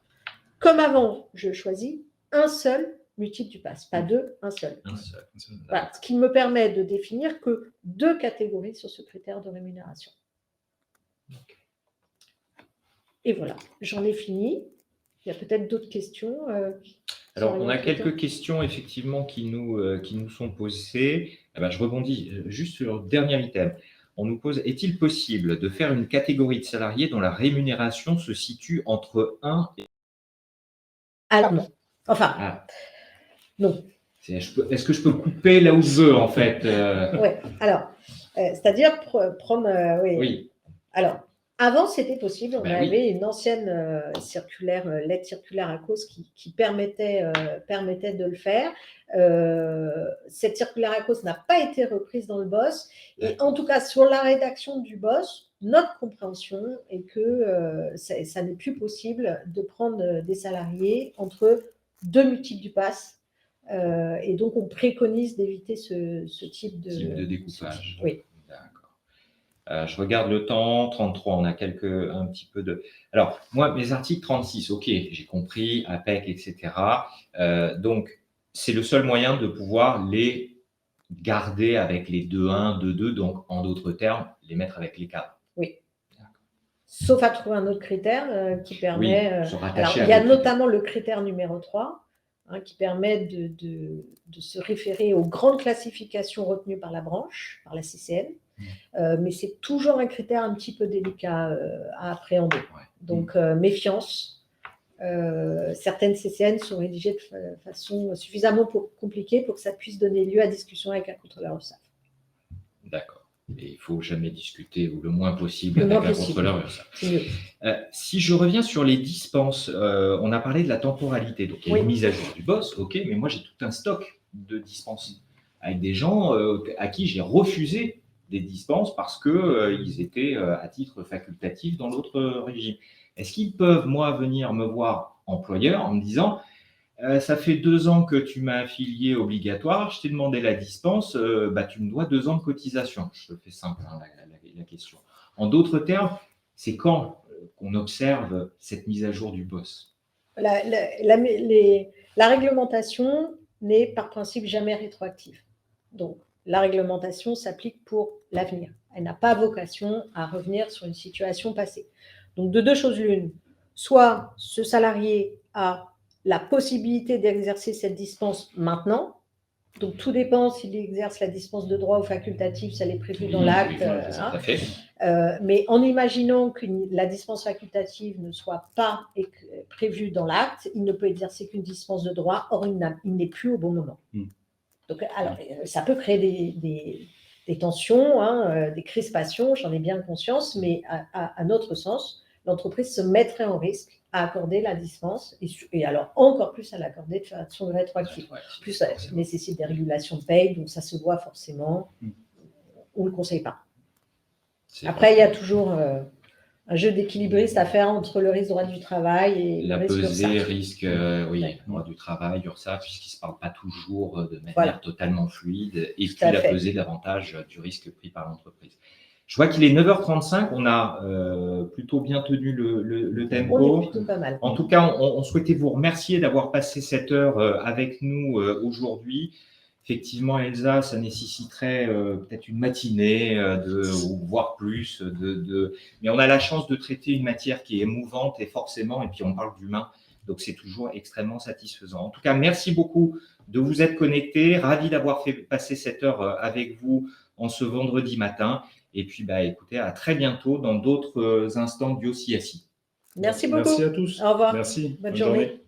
Comme avant, je choisis un seul multiple du PASS, pas deux, un seul. Voilà, ce qui me permet de définir que 2 catégories sur ce critère de rémunération. Et voilà, j'en ai fini. Il y a peut-être d'autres questions. Alors, on a quelques questions effectivement qui nous sont posées. Eh ben, je rebondis juste sur le dernier item. On nous pose, est-il possible de faire une catégorie de salariés dont la rémunération se situe entre 1 et… Alors non. Enfin, non. Est-ce que je peux couper là où je veux, en fait Oui, alors, c'est-à-dire prendre… Oui. Alors, avant, c'était possible. On avait oui. une ancienne circulaire, lettre circulaire à cause qui permettait de le faire. Cette circulaire à cause n'a pas été reprise dans le BOSS. Et en tout cas, sur la rédaction du BOSS, notre compréhension est que ça n'est plus possible de prendre des salariés entre 2 multiples du PASS. Et donc, on préconise d'éviter ce type de découpage. Oui. D'accord. Je regarde le temps, 33, on a un petit peu de… Alors, moi, mes articles 36, ok, j'ai compris, APEC, etc. Donc, c'est le seul moyen de pouvoir les garder avec les 2-1, 2-2, donc en d'autres termes, les mettre avec les cadres. Oui. Sauf à trouver un autre critère qui permet… se rattacher alors, il y a notamment le critère numéro 3, qui permet de se référer aux grandes classifications retenues par la branche, par la CCN. Mais c'est toujours un critère un petit peu délicat à appréhender. Ouais. Donc, méfiance. Certaines CCN sont rédigées de façon suffisamment compliquée pour que ça puisse donner lieu à discussion avec un contrôleur URSSAF. D'accord. Et il ne faut jamais discuter, ou le moins possible, avec un contrôleur URSSAF. Si je reviens sur les dispenses, on a parlé de la temporalité. Donc, il y a une mise à jour du BOSS, ok, mais moi, j'ai tout un stock de dispenses avec des gens à qui j'ai refusé des dispenses parce qu'ils étaient à titre facultatif dans l'autre régime. Est-ce qu'ils peuvent, moi, venir me voir employeur en me disant ça fait 2 ans que tu m'as affilié obligatoire, je t'ai demandé la dispense, tu me dois 2 ans de cotisation. Je fais simple la question. En d'autres termes, c'est quand qu'on observe cette mise à jour du BOSS? La réglementation n'est par principe jamais rétroactive. Donc, la réglementation s'applique pour l'avenir. Elle n'a pas vocation à revenir sur une situation passée. Donc, de 2 choses l'une, soit ce salarié a la possibilité d'exercer cette dispense maintenant. Donc, tout dépend s'il exerce la dispense de droit ou facultative, ça l'est prévu dans l'acte. Mais en imaginant que la dispense facultative ne soit pas prévue dans l'acte, il ne peut exercer qu'une dispense de droit, or il n'est plus au bon moment. Donc, alors, ça peut créer des tensions, des crispations, j'en ai bien conscience, mais à notre sens, l'entreprise se mettrait en risque à accorder la dispense et alors encore plus à l'accorder de façon rétroactive. Plus, ça nécessite des régulations de paye, donc ça se voit forcément. On ne le conseille pas. Après, il y a toujours un jeu d'équilibriste à faire entre le risque droit du travail et la le risque pesée, risque droit du travail, URSSAF, puisqu'ils ne se parlent pas toujours de manière totalement fluide, et puis la pesée davantage du risque pris par l'entreprise. Je vois qu'il est 9h35, on a plutôt bien tenu le tempo. On est plutôt pas mal. En tout cas, on souhaitait vous remercier d'avoir passé cette heure avec nous aujourd'hui. Effectivement, Elsa, ça nécessiterait peut-être une matinée ou voire plus. Mais on a la chance de traiter une matière qui est émouvante et forcément, et puis on parle d'humain, donc c'est toujours extrêmement satisfaisant. En tout cas, merci beaucoup de vous être connectés. Ravi d'avoir fait passer cette heure avec vous en ce vendredi matin. Et puis, écoutez, à très bientôt dans d'autres instants du CSI. Merci beaucoup. Merci à tous. Au revoir. Merci. Bonne journée.